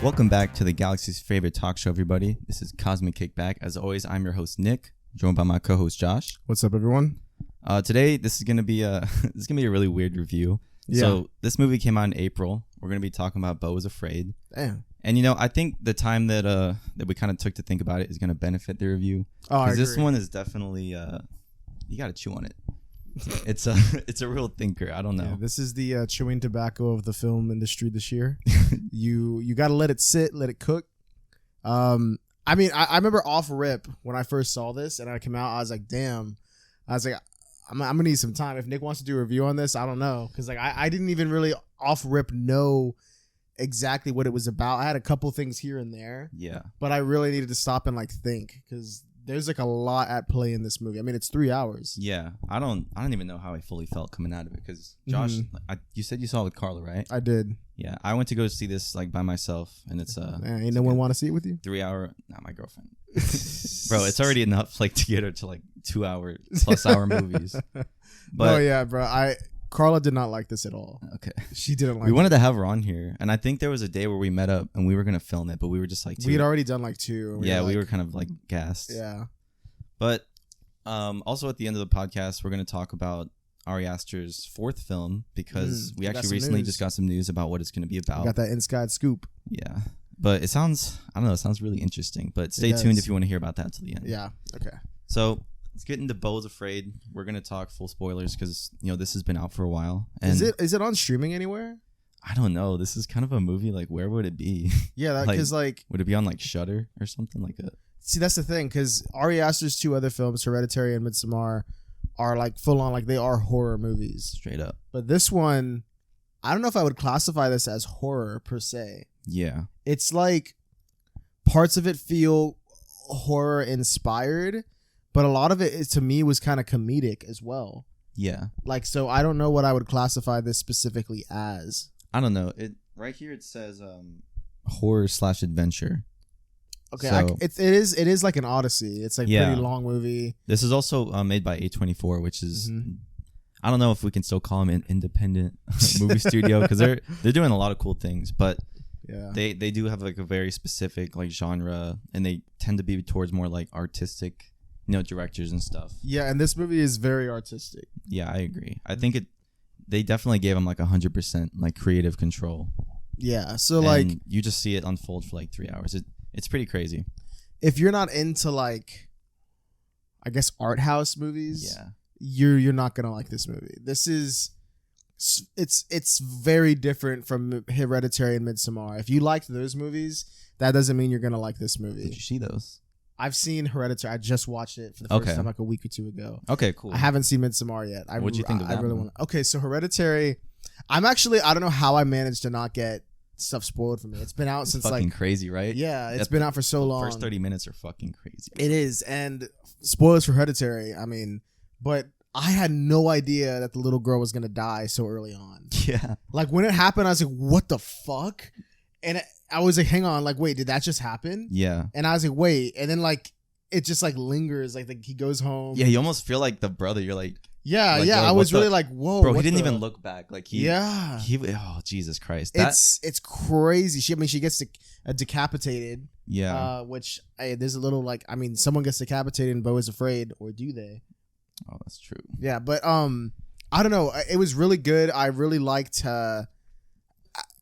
Welcome back to the galaxy's favorite talk show, everybody. This is Cosmic Kickback. As always, I'm your host, Nick, joined by my co-host, Josh. What's up, everyone? Today, this is gonna be a really weird review. Yeah. So this movie came out in April. We're gonna be talking about Beau is Afraid. Damn. And I think the time that we kind of took to think about it is gonna benefit the review. Oh, because this one is definitely you gotta chew on it. It's a real thinker. I don't know. Yeah, this is the chewing tobacco of the film industry this year. You got to let it sit, let it cook. I remember off rip when I first saw this and I came out, I was like, damn. I was like, I'm gonna need some time. If Nick wants to do a review on this, I don't know, because like I didn't even really off rip know exactly what it was about. I had a couple things here and there. Yeah. But I really needed to stop and like think, because there's like a lot at play in this movie. I mean, it's 3 hours. Yeah, I don't even know how I fully felt coming out of it, because Josh, you said you saw it with Carla, right? I did. Yeah, I went to go see this like by myself, and it's ain't no one want to see it with you? 3 hour. Not my girlfriend, bro. It's already enough like to get her to like 2 hour plus hour movies. But oh yeah, bro. Carla did not like this at all. Okay, she didn't like. We wanted to have her on here, and I think there was a day where we met up and we were gonna film it, but we were just like we had already done like two. We were kind of like gassed. Yeah. But also at the end of the podcast, we're going to talk about Ari Aster's fourth film, because we actually recently just got some news about what it's going to be about. Got that inside scoop. Yeah. But it sounds really interesting. But stay tuned if you want to hear about that till the end. Yeah. Okay. So let's get into Beau is Afraid. We're going to talk full spoilers because, this has been out for a while. And is it on streaming anywhere? I don't know. This is kind of a movie. Like, where would it be? Yeah, because would it be on like Shudder or something like that? See, that's the thing, because Ari Aster's two other films, Hereditary and Midsommar, are like full on, like they are horror movies. Straight up. But this one, I don't know if I would classify this as horror per se. Yeah. It's like parts of it feel horror inspired, but a lot of it to me was kind of comedic as well. Yeah. Like, so I don't know what I would classify this specifically as. I don't know. Right here it says horror/adventure. Okay, so, it is like an Odyssey. It's like pretty long movie. This is also made by A24, which is I don't know if we can still call them an independent movie studio, because they're doing a lot of cool things, but yeah, they do have like a very specific like genre, and they tend to be towards more like artistic, directors and stuff. Yeah, and this movie is very artistic. Yeah, I agree. I think they definitely gave them like 100% like creative control. Yeah, so and like you just see it unfold for like 3 hours. It's pretty crazy. If you're not into like, I guess, art house movies, yeah, you're not gonna like this movie. It's very different from Hereditary and Midsommar. If you liked those movies, that doesn't mean you're gonna like this movie. Did you see those? I've seen Hereditary. I just watched it for the first time like a week or two ago. Okay, cool. I haven't seen Midsommar yet. What'd you think of that one? Okay, so Hereditary, I don't know how I managed to not get stuff spoiled for me. It's been out since fucking crazy, right? Yeah, it's been out for so long. First 30 minutes are fucking crazy. It is, and spoilers for Hereditary. I mean, but I had no idea that the little girl was gonna die so early on. Yeah, like when it happened, I was like, "What the fuck?" And I was like, "Hang on, like, wait, did that just happen?" Yeah, and I was like, "Wait," and then like it just like lingers, like he goes home. Yeah, you almost feel like the brother. You're like. Yeah, I was really like, whoa. Bro, he didn't even look back. Like oh, Jesus Christ. It's crazy. She gets decapitated. Yeah. Which there's a little like, someone gets decapitated and Beau is Afraid, or do they? Oh, that's true. Yeah, but I don't know. It was really good. I really liked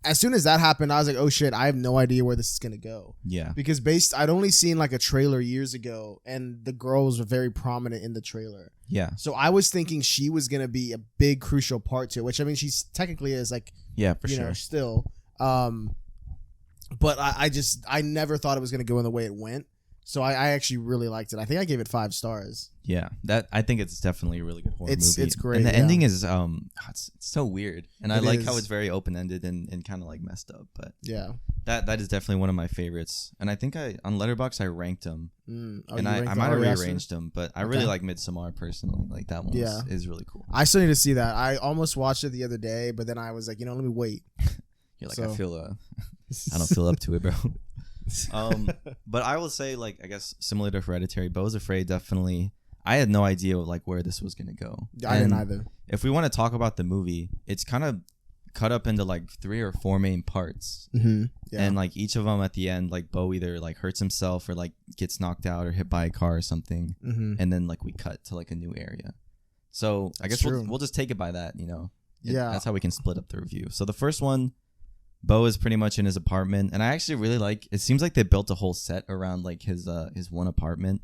as soon as that happened, I was like, oh shit, I have no idea where this is gonna go. Yeah. Because I'd only seen like a trailer years ago, and the girls were very prominent in the trailer. Yeah. So I was thinking she was gonna be a big crucial part to it, which she's technically is like. Yeah, for sure. Still. But I never thought it was gonna go in the way it went. So I actually really liked it. I think I gave it 5 stars. Yeah, I think it's definitely a really good horror movie. It's great. And the ending is it's so weird. And I like how it's very open-ended and kind of like messed up. But yeah, that is definitely one of my favorites. And I think on Letterboxd I ranked them. And I might have rearranged them, but I really like Midsommar personally. Like that one is really cool. I still need to see that. I almost watched it the other day, but then I was like, let me wait. You're like, I don't feel up to it, bro. But I will say, like, I guess similar to Hereditary, Beau is Afraid definitely. I had no idea like where this was gonna go. I didn't either. If we want to talk about the movie, it's kind of cut up into like 3 or 4 main parts. Mm-hmm. Yeah. And like each of them at the end, like Beau either like hurts himself or like gets knocked out or hit by a car or something. Mm-hmm. And then like we cut to like a new area. So I guess we'll just take it by that, you know. Yeah. That's how we can split up the review. So the first one, Beau is pretty much in his apartment, and I actually really like. It seems like they built a whole set around like his one apartment.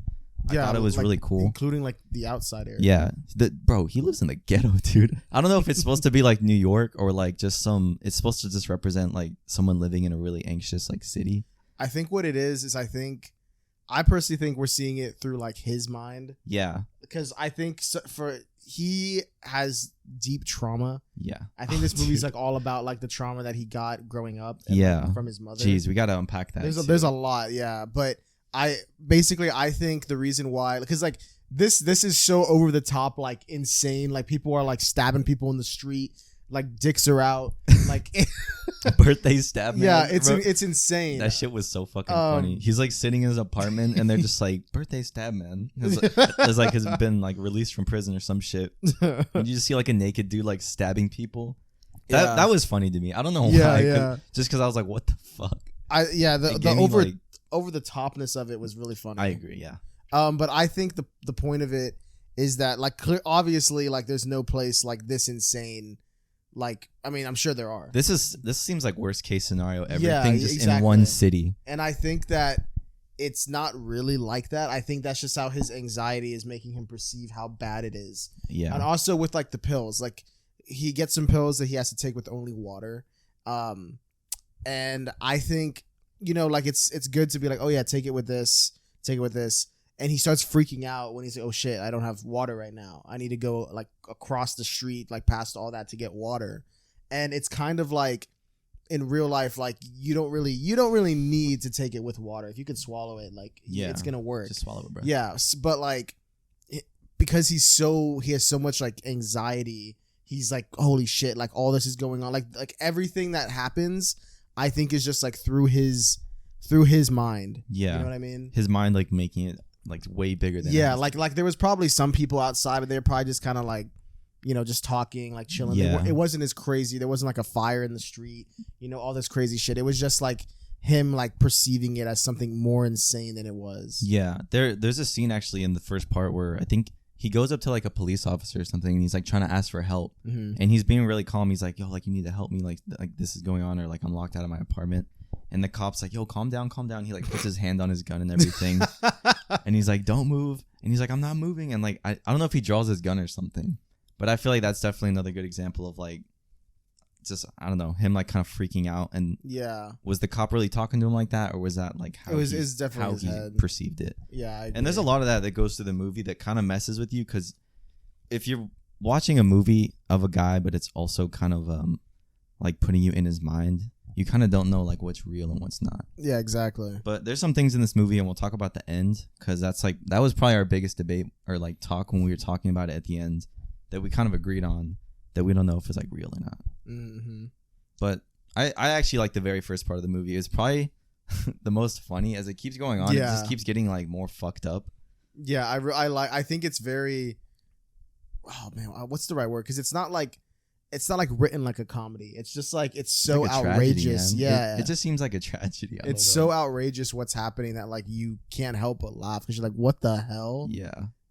I thought it was like, really cool, including like the outside area. Yeah, bro, he lives in the ghetto, dude. I don't know if it's supposed to be like New York or like just some. It's supposed to just represent like someone living in a really anxious like city. I think what it is I personally think we're seeing it through like his mind. Yeah, because I think he has deep trauma. Yeah, I think this movie's like all about like the trauma that he got growing up. Yeah, from his mother. Jeez, we got to unpack that. There's a lot. Yeah, but I think the reason why, because like this is so over the top, like insane. Like people are like stabbing people in the street, like dicks are out, like birthday stab. Yeah, it's insane. That shit was so fucking funny. He's like sitting in his apartment, and they're just like, birthday stab man. It's like has been like released from prison or some shit. And you just see like a naked dude like stabbing people. That was funny to me. I don't know why. Yeah. Just because I was like, what the fuck. The over the topness of it was really funny. I agree. Yeah. But I think the point of it is that like obviously like there's no place like this insane. Like, I mean, I'm sure there are. This seems like worst case scenario. Everything just in one city. And I think that it's not really like that. I think that's just how his anxiety is making him perceive how bad it is. Yeah. And also with like the pills, like he gets some pills that he has to take with only water. And I think, you know, like it's good to be like, oh yeah, take it with this. And he starts freaking out when he's like, oh shit, I don't have water right now. I need to go like across the street, like past all that to get water. And it's kind of like in real life, like you don't really need to take it with water. If you could swallow it, like it's going to work. Just swallow it, bro. Yeah. But like, because he has so much like anxiety, he's like, holy shit, like all this is going on. Like everything that happens, I think is just like through his mind. Yeah. You know what I mean? His mind, like making it like way bigger than everything. like there was probably some people outside, but they're probably just kind of like, you know, just talking, like chilling. Yeah. It wasn't as crazy. There wasn't like a fire in the street, you know, all this crazy shit. It was just like him like perceiving it as something more insane than it was. Yeah, there's a scene actually in the first part where I think he goes up to like a police officer or something, and he's like trying to ask for help, and he's being really calm. He's like, yo, like you need to help me, like this is going on, or like I'm locked out of my apartment. And the cop's like, yo, calm down. He like puts his hand on his gun and everything. And he's like, don't move. And he's like, I'm not moving. And like, I don't know if he draws his gun or something. But I feel like that's definitely another good example of like, just, I don't know, him like kind of freaking out. And yeah, was the cop really talking to him like that? Or was that like how it's definitely how his he head. perceived it? Yeah, I agree. And there's a lot of that goes through the movie that kind of messes with you. Because if you're watching a movie of a guy, but it's also kind of like putting you in his mind, you kind of don't know like what's real and what's not. Yeah, exactly. But there's some things in this movie, and we'll talk about the end, because that was probably our biggest debate or like talk when we were talking about it at the end, that we kind of agreed on, that we don't know if it's like real or not. Mm-hmm. But I actually like the very first part of the movie. It's probably the most funny as it keeps going on. Yeah. It just keeps getting like more fucked up. Yeah, I think it's very, oh man, what's the right word? Because it's not like written like a comedy. It's just like, it's so like outrageous. Tragedy, yeah. It just seems like a tragedy. It's so outrageous what's happening that like you can't help but laugh, because you're like, what the hell? Yeah.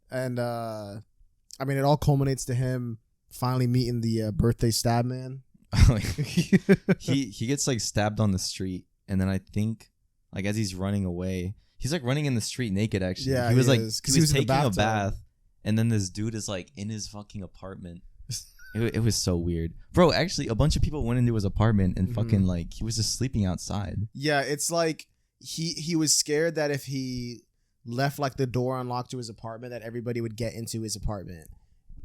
And I mean, it all culminates to him finally meeting the birthday stab man. he gets like stabbed on the street, and then I think like as he's running away, he's like running in the street naked actually. Yeah, he was taking a bath, and then this dude is like in his fucking apartment. It was so weird, bro. Actually, a bunch of people went into his apartment and fucking like he was just sleeping outside. Yeah, it's like he was scared that if he left like the door unlocked to his apartment, that everybody would get into his apartment,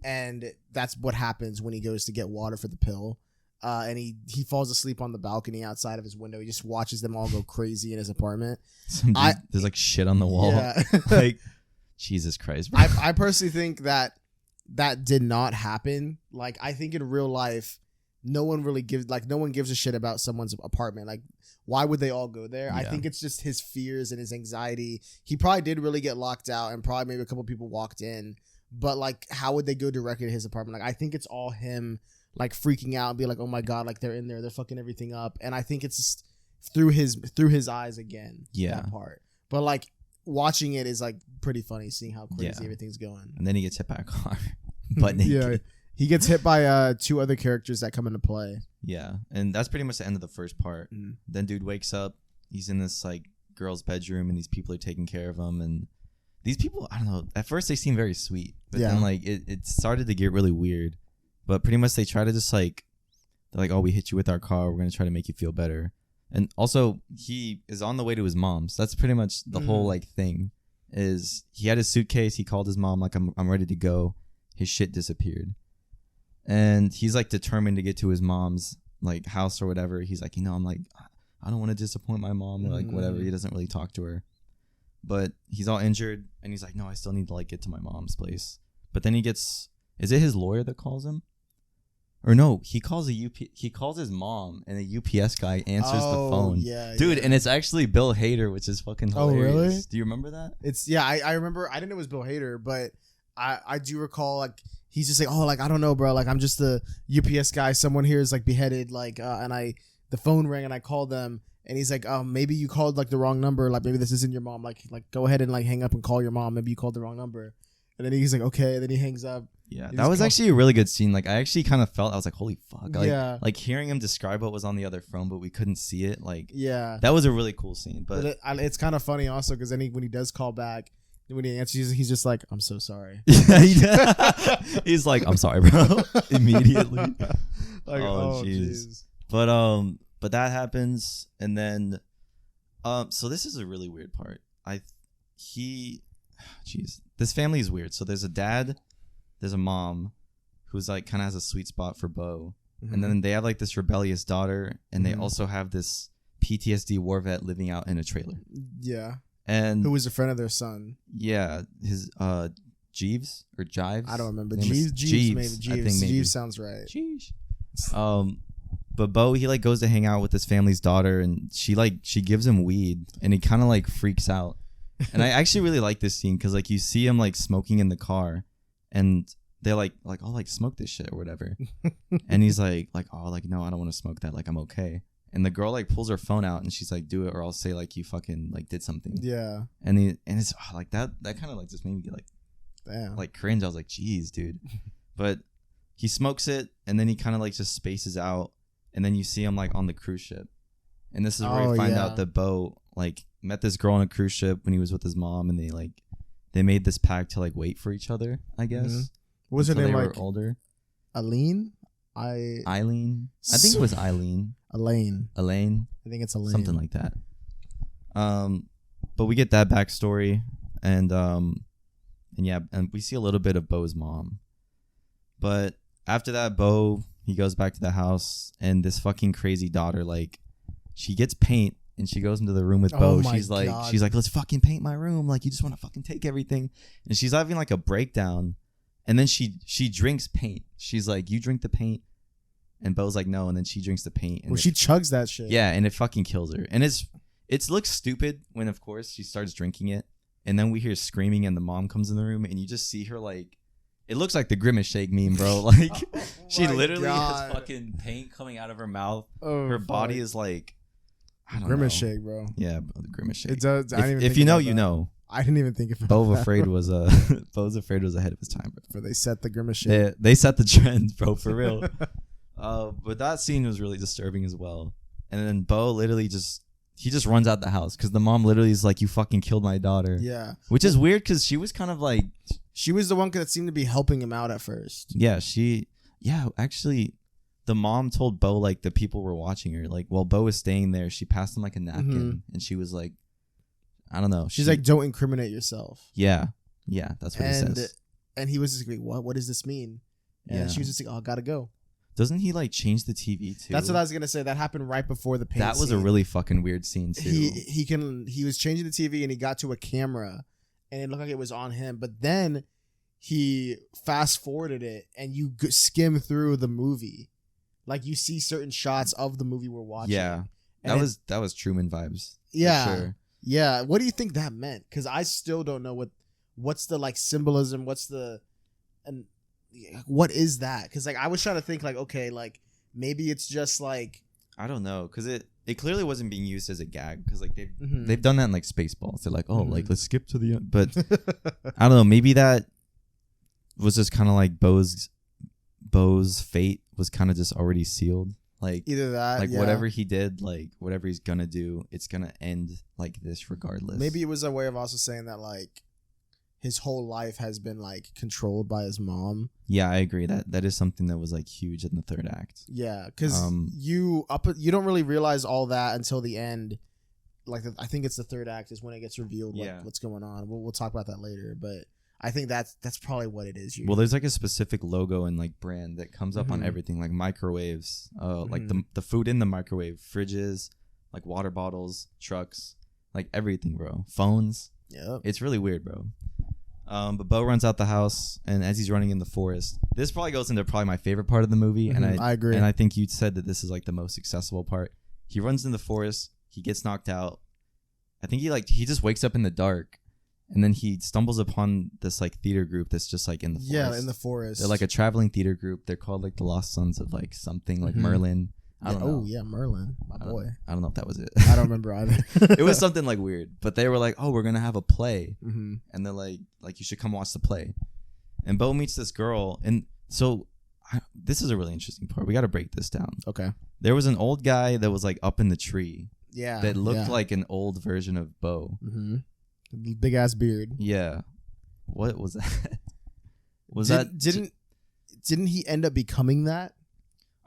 and that's what happens when he goes to get water for the pill. And he falls asleep on the balcony outside of his window. He just watches them all go crazy in his apartment. There's like shit on the wall. Yeah. Like Jesus Christ, bro. I personally think that did not happen. Like, I think in real life, no one gives a shit about someone's apartment. Like, why would they all go there? Yeah. I think it's just his fears and his anxiety. He probably did really get locked out, and probably maybe a couple people walked in, but like, how would they go directly to his apartment? Like, I think it's all him like freaking out and be like, oh my god, like they're in there, they're fucking everything up. And I think it's just through his eyes again. Yeah, that part. But like watching it is like pretty funny, seeing how crazy everything's going. And then he gets hit by a car, but naked. Yeah, he gets hit by 2 other characters that come into play. Yeah, and that's pretty much the end of the first part. Then dude wakes up. He's in this like girl's bedroom, and these people are taking care of him. And these people, I don't know. At first, they seem very sweet, but then like it started to get really weird. But pretty much, they try to just like, they're like, oh, we hit you with our car. We're gonna try to make you feel better. And also, he is on the way to his mom's. That's pretty much the whole like thing. Is he had his suitcase? He called his mom like, I'm ready to go. His shit disappeared. And he's like determined to get to his mom's like house or whatever. He's like, I'm like, I don't want to disappoint my mom or like whatever. He doesn't really talk to her, but he's all injured and he's like, no, I still need to like get to my mom's place. But then is it his lawyer that calls him? Or no, he calls he calls his mom and a UPS guy answers the phone. Yeah, dude, and it's actually Bill Hader, which is fucking hilarious. Oh, really? Do you remember that? I remember. I didn't know it was Bill Hader, but I do recall like he's just like, oh, like I don't know, bro, like I'm just the UPS guy. Someone here is like beheaded, like and the phone rang and I called them and he's like, maybe you called like the wrong number, like maybe this isn't your mom, like go ahead and like hang up and call your mom, maybe you called the wrong number. And then he's like, okay, and then he hangs up. Yeah, that was actually a really good scene. Like, I actually kind of felt, I was like, holy fuck. Like, like hearing him describe what was on the other phone, but we couldn't see it. Like, yeah, that was a really cool scene. But it's kind of funny also because then when he does call back, when he answers, he's just like, I'm so sorry. He's like, I'm sorry, bro. Immediately. Like, oh, jeez. But that happens. And then, so this is a really weird part. This family is weird. So there's a dad, there's a mom who's like kind of has a sweet spot for Beau. And then they have like this rebellious daughter, and they also have this PTSD war vet living out in a trailer. Yeah. And who was a friend of their son. Yeah. His Jeeves or Jives? I don't remember. Jeeves. Jeeves sounds right. Jeeves. But Beau, he like goes to hang out with his family's daughter, and she gives him weed, and he kind of like freaks out. And I actually really like this scene because like you see him like smoking in the car, and they're like oh, like smoke this shit or whatever. And he's like oh, like no, I don't want to smoke that, like I'm okay. And the girl like pulls her phone out and she's like, do it or I'll say like you fucking like did something. Yeah. And it's like that kind of like just made me get like, damn, like cringe. I was like, geez, dude. But he smokes it and then he kind of like just spaces out, and then you see him like on the cruise ship. And this is where you find out that Beau like met this girl on a cruise ship when he was with his mom, and they made this pact to like wait for each other, I guess. What was her name? They were older. Eileen? Eileen? I think it was Eileen. Elaine. I think it's Elaine. Something like that. But we get that backstory, and yeah, and we see a little bit of Beau's mom. But after that, Beau, he goes back to the house, and this fucking crazy daughter, like, she gets paint, and she goes into the room with Beau. She's like, let's fucking paint my room. Like, you just want to fucking take everything. And she's having like a breakdown, and then she drinks paint. She's like, you drink the paint. And Beau's like, no, and then she drinks the paint. And she chugs that shit. Yeah, and it fucking kills her. And it looks stupid when, of course, she starts drinking it. And then we hear screaming, and the mom comes in the room, and you just see her like, it looks like the Grimace Shake meme, bro. Like, she literally has fucking paint coming out of her mouth. Her body is like, I don't know. Grimace Shake, bro. Yeah, bro, the Grimace Shake. It does. If you know, you know. I didn't even think of it. Beau's Afraid was ahead of his time, bro. But they set the Grimace Shake. They set the trend, bro, for real. But that scene was really disturbing as well. And then Beau literally just runs out the house because the mom literally is like, you fucking killed my daughter. Yeah. Which is weird because she was kind of like, she was the one that seemed to be helping him out at first. Yeah, actually the mom told Beau like the people were watching her. Like while Beau was staying there, she passed him like a napkin and she was like, I don't know. She's like, don't incriminate yourself. Yeah. Yeah, that's what he says. And he was just like, what does this mean? And she was just like, oh, I gotta go. Doesn't he like change the TV too? That's what I was gonna say. That happened right before the paint. That was a really fucking weird scene too. He was changing the TV and he got to a camera, and it looked like it was on him. But then he fast forwarded it, and you skim through the movie, like you see certain shots of the movie we're watching. Yeah, that was Truman vibes. Yeah, for sure. Yeah. What do you think that meant? Because I still don't know what's the like symbolism. what is that? Because like I was trying to think like, okay, like maybe it's just like, I don't know, because it clearly wasn't being used as a gag, because like they've done that in like Spaceballs. They're like, oh, like let's skip to the end, but I don't know, maybe that was just kind of like Beau's fate was kind of just already sealed. Like either that, like whatever he did, like whatever he's gonna do, it's gonna end like this regardless. Maybe it was a way of also saying that like his whole life has been like controlled by his mom. Yeah, I agree. That is something that was like huge in the third act. Yeah, because you don't really realize all that until the end. Like I think it's the third act is when it gets revealed what's going on. We'll talk about that later, but I think that's probably what it is. Usually. Well, there's like a specific logo and like brand that comes up on everything, like microwaves, like the food in the microwave, fridges, like water bottles, trucks, like everything, bro. Phones. Yeah, it's really weird, bro. But Beau runs out the house, and as he's running in the forest, this probably goes into my favorite part of the movie, and I agree. And I think you said that this is like the most accessible part. He runs in the forest, he gets knocked out. I think he just wakes up in the dark. And then he stumbles upon this like theater group that's just like in the forest. Yeah, in the forest. They're like a traveling theater group. They're called like the Lost Sons of like something like Merlin. I don't know. Oh yeah, Merlin, my boy. I don't know if that was it. I don't remember either. It was something like weird. But they were like, oh, we're gonna have a play, and they're like you should come watch the play. And Beau meets this girl, and so this is a really interesting part. We got to break this down. Okay. There was an old guy that was like up in the tree. Yeah. That looked like an old version of Beau. Big ass beard. Yeah. What was that? Didn't he end up becoming that?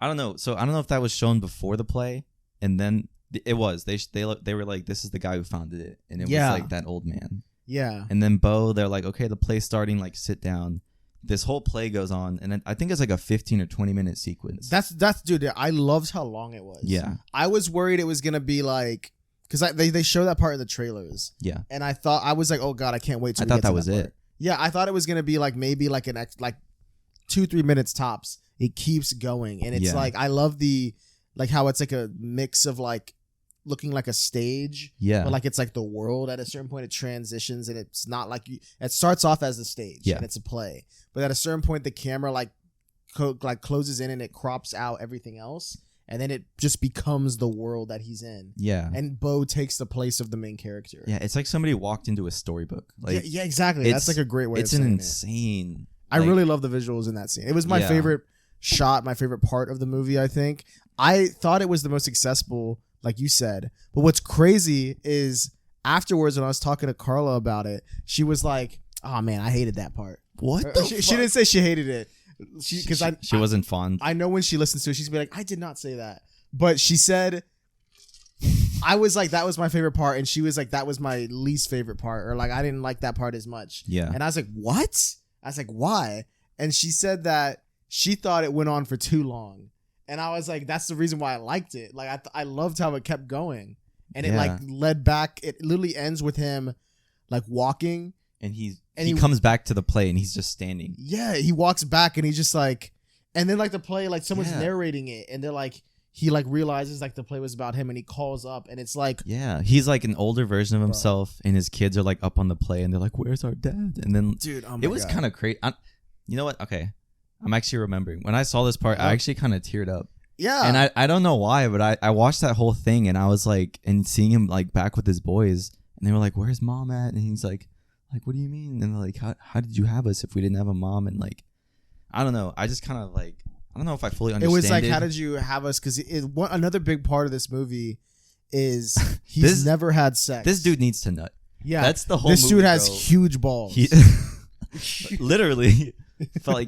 I don't know. So I don't know if that was shown before the play, and then it was. They were like, this is the guy who founded it, and it was like that old man. Yeah. And then Beau, they're like, okay, the play's starting. Like, sit down. This whole play goes on, and I think it's like a 15 or 20 minute sequence. That's dude. I loved how long it was. Yeah. I was worried it was gonna be like. Because they show that part in the trailers. Yeah. And I was like, oh God, I can't wait to I thought that was it. Yeah, I thought it was going to be like maybe like 2-3 minutes tops. It keeps going. And it's like, I love like how it's like a mix of like looking like a stage. Yeah. But like it's like the world at a certain point it transitions and it's not like it starts off as the stage and it's a play. But at a certain point the camera like closes in and it crops out everything else. And then it just becomes the world that he's in. Yeah. And Beau takes the place of the main character. Yeah, it's like somebody walked into a storybook. Like yeah, exactly. That's like a great way of saying it. It's an insane. I really love the visuals in that scene. It was my favorite shot, my favorite part of the movie, I think. I thought it was the most accessible, like you said. But what's crazy is afterwards when I was talking to Carla about it, she was like, oh man, I hated that part. What? She didn't say she hated it. She wasn't fond. I know when she listens to it, she's gonna be like, I did not say that. But she said, I was like, that was my favorite part. And she was like, that was my least favorite part. Or like, I didn't like that part as much. Yeah. And I was like, what? I was like, why? And she said that she thought it went on for too long. And I was like, that's the reason why I liked it. Like, I loved how it kept going. And it like led back. It literally ends with him like walking. And he comes back to the play and he's just standing. Yeah, he walks back and he's just like, and then like the play, like someone's narrating it and they're like, he like realizes like the play was about him and he calls up and it's like, yeah, he's like an older version of himself and his kids are like up on the play and they're like, where's our dad? And then dude, it was kind of crazy. You know what? Okay, I'm actually remembering when I saw this part, I actually kind of teared up. Yeah, and I don't know why, but I watched that whole thing and I was like, and seeing him like back with his boys and they were like, where's mom at? And he's like, what do you mean? And they're like, how did you have us if we didn't have a mom? And like, I don't know. I just kind of like, I don't know if I fully understand. It was like, how did you have us? Because another big part of this movie is he's never had sex. This dude needs to nut. Yeah, that's the whole. This movie, dude has huge balls. Literally,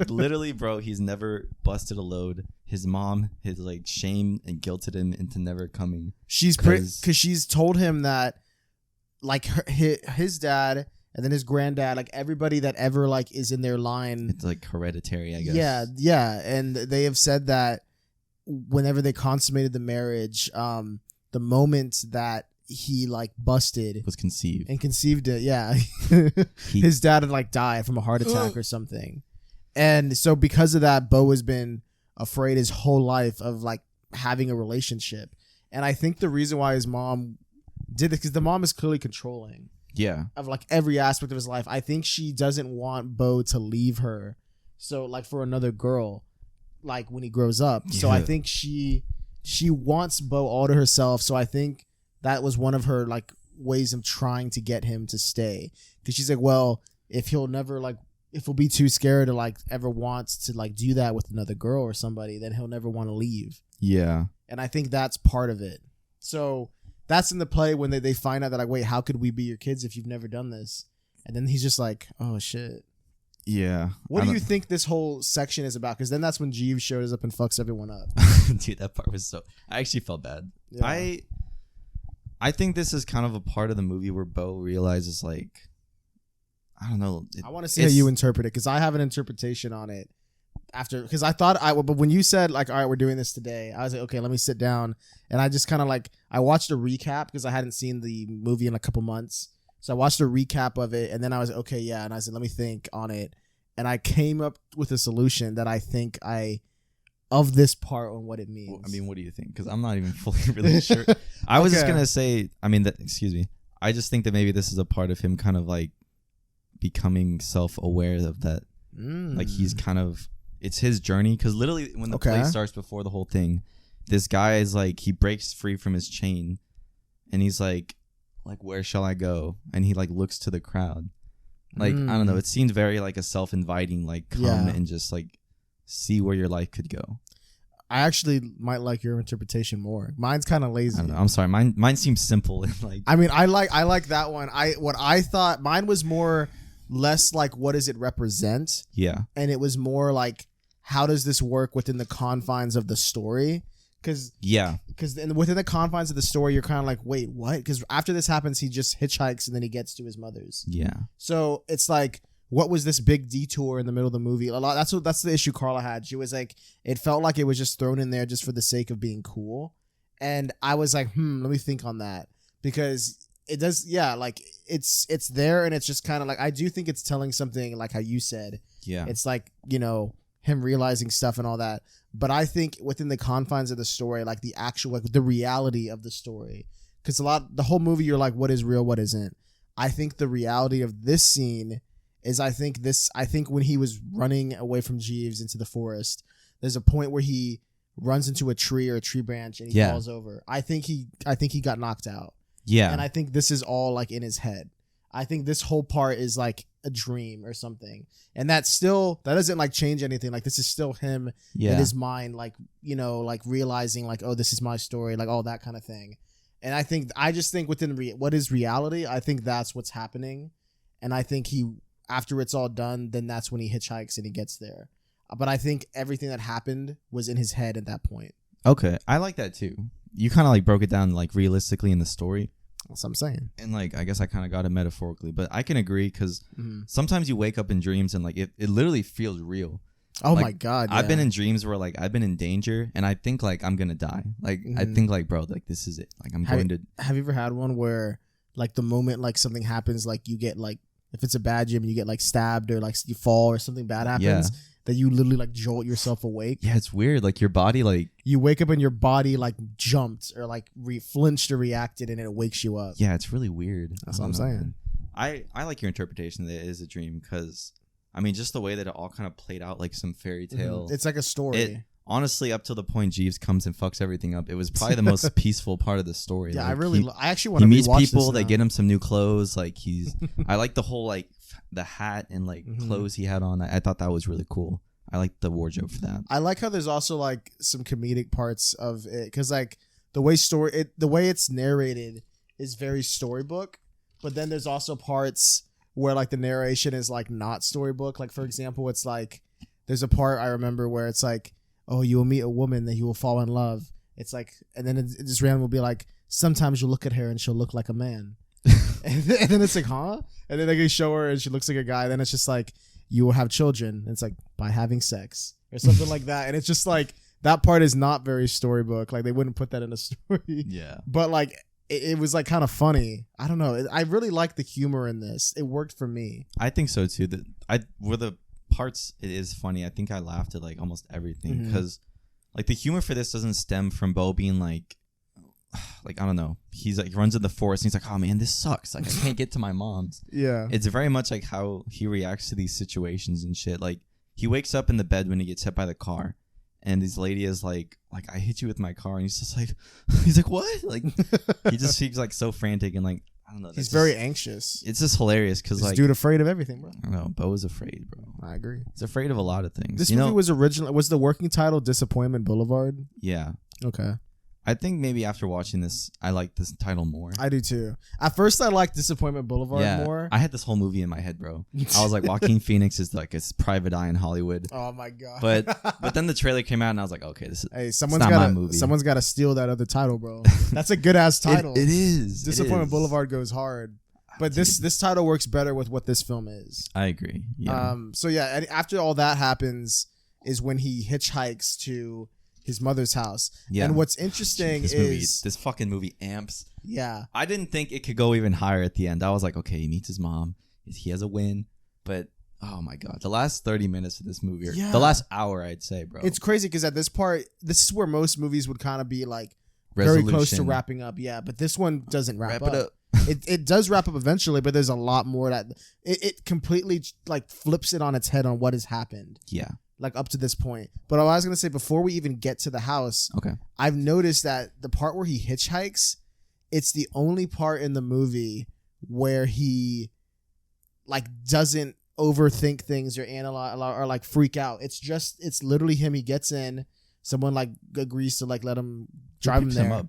literally, bro. He's never busted a load. His mom has like shamed and guilted him into never coming. She's because she's told him that like his dad. And then his granddad, like everybody that ever like is in their line. It's like hereditary, I guess. Yeah, yeah. And they have said that whenever they consummated the marriage, the moment that he like busted was conceived it, yeah. His dad had like died from a heart attack or something. And so because of that, Beau has been afraid his whole life of like having a relationship. And I think the reason why his mom did this, because the mom is clearly controlling. Yeah. Of like every aspect of his life. I think she doesn't want Beau to leave her. So like for another girl, like when he grows up. So I think she wants Beau all to herself. So I think that was one of her like ways of trying to get him to stay. Because she's like, well, if he'll be too scared to like ever wants to like do that with another girl or somebody, then he'll never want to leave. Yeah. And I think that's part of it. So that's in the play when they find out that like, wait, how could we be your kids if you've never done this? And then he's just like, oh shit. Yeah. What do you think this whole section is about? Because then that's when Jeeves shows up and fucks everyone up. Dude, that part was I actually felt bad. Yeah. I think this is kind of a part of the movie where Beau realizes like, I don't know. I want to see how you interpret it because I have an interpretation on it after. Because I thought but when you said like, all right, we're doing this today, I was like, okay, let me sit down. And I just kind of like, I watched a recap because I hadn't seen the movie in a couple months. So I watched a recap of it, and then I was okay, yeah. And I said, let me think on it, and I came up with a solution that I think of this part on what it means. Well, I mean, what do you think? Because I'm not even fully really sure. I was just gonna say, I mean, excuse me. I just think that maybe this is a part of him kind of like becoming self-aware of that. Like he's kind of, it's his journey. Because literally, when the play starts before the whole thing, this guy is like, he breaks free from his chain, and he's like, where shall I go? And he like looks to the crowd. Like, I don't know. It seemed very like a self-inviting, like come and just like see where your life could go. I actually might like your interpretation more. Mine's kind of lazy. I don't know, I'm sorry. Mine seems simple and like. I mean, I like that one. What I thought mine was more less like what does it represent? Yeah. And it was more like how does this work within the confines of the story? Because within the confines of the story, you're kind of like, wait, what? Because after this happens, he just hitchhikes and then he gets to his mother's. Yeah. So it's like, what was this big detour in the middle of the movie? That's the issue Carla had. She was like, it felt like it was just thrown in there just for the sake of being cool. And I was like, let me think on that. Because it does, like it's there and it's just kind of like, I do think it's telling something like how you said. Yeah. It's like, him realizing stuff and all that. But I think within the confines of the story, like the actual, like the reality of the story, because the whole movie, you're like, what is real, what isn't? I think the reality of this scene is, I think when he was running away from Jeeves into the forest, there's a point where he runs into a tree or a tree branch and he falls over. I think he got knocked out. Yeah. And I think this is all like in his head. I think this whole part is like a dream or something. And that doesn't like change anything. Like this is still him in his mind, like, like realizing like, oh, this is my story, like all that kind of thing. And I just think within what is reality, I think that's what's happening. And I think after it's all done, then that's when he hitchhikes and he gets there. But I think everything that happened was in his head at that point. Okay. I like that too. You kind of like broke it down like realistically in the story. That's what I'm saying. And like, I guess I kind of got it metaphorically, but I can agree because sometimes you wake up in dreams and like it literally feels real. Oh like, my God. Yeah. I've been in dreams where like I've been in danger and I think like I'm going to die. Like I think like, bro, like this is it. Like have you ever had one where like the moment like something happens, like you get like, if it's a bad dream, you get like stabbed or like you fall or something bad happens, that you literally like jolt yourself awake? Yeah, it's weird. Like your body, like you wake up and your body like jumped or like flinched or reacted and it wakes you up. Yeah, it's really weird. That's what I'm saying. I like your interpretation that it is a dream because I mean just the way that it all kind of played out like some fairy tale. It's like a story. Honestly, up till the point Jeeves comes and fucks everything up, it was probably the most peaceful part of the story. Yeah, like, I actually want to. He meets people, they get him some new clothes. Like I like the whole like the hat and like clothes he had on. I thought that was really cool. I like the wardrobe for that. I like how there's also like some comedic parts of it because like the way it's narrated is very storybook, but then there's also parts where like the narration is like not storybook. Like for example, it's like there's a part I remember where it's like, oh, you will meet a woman that you will fall in love. It's like, and then it just random will be like, sometimes you'll look at her and she'll look like a man. and then it's like, huh? And then they can show her and she looks like a guy. Then it's just like, you will have children. And it's like, by having sex or something like that. And it's just like, that part is not very storybook. Like they wouldn't put that in a story. Yeah. But like, it was like kind of funny. I don't know. I really like the humor in this. It worked for me. I think so too. Were the parts it is funny. I think I laughed at like almost everything because like the humor for this doesn't stem from Beau being like I don't know, he's like, he runs in the forest and he's like, oh man, this sucks, like I can't get to my mom's. Yeah, it's very much like how he reacts to these situations and shit. Like he wakes up in the bed when he gets hit by the car, and this lady is like I hit you with my car, and he's just like, he's like, what? Like he's like so frantic and like I don't know. He's very anxious. It's just hilarious because like dude afraid of everything, bro. I don't know. Beau is afraid, bro. I agree. He's afraid of a lot of things. This movie was the working title Disappointment Boulevard? Yeah. Okay. I think maybe after watching this, I like this title more. I do too. At first, I liked Disappointment Boulevard more. I had this whole movie in my head, bro. I was like, Joaquin Phoenix is like his private eye in Hollywood. Oh my god! But then the trailer came out, and I was like, okay, this is someone's got my movie. Someone's got to steal that other title, bro. That's a good ass title. It is. Disappointment Boulevard goes hard, but this title works better with what this film is. I agree. Yeah. So yeah, and after all that happens is when he hitchhikes to his mother's house. Yeah. And what's interesting this fucking movie amps. Yeah. I didn't think it could go even higher at the end. I was like, okay, he meets his mom. He has a win. But, oh my God. The last 30 minutes of this movie, the last hour, I'd say, bro. It's crazy because at this part, this is where most movies would kind of be like very close to wrapping up. Yeah. But this one doesn't wrap up. It does wrap up eventually, but there's a lot more that it completely like flips it on its head on what has happened. Yeah. Like up to this point. But I was going to say, before we even get to the house, okay, I've noticed that the part where he hitchhikes, it's the only part in the movie where he like doesn't overthink things or analyze or like freak out. It's literally him. He gets in, someone like agrees to like let him drive him there. Up?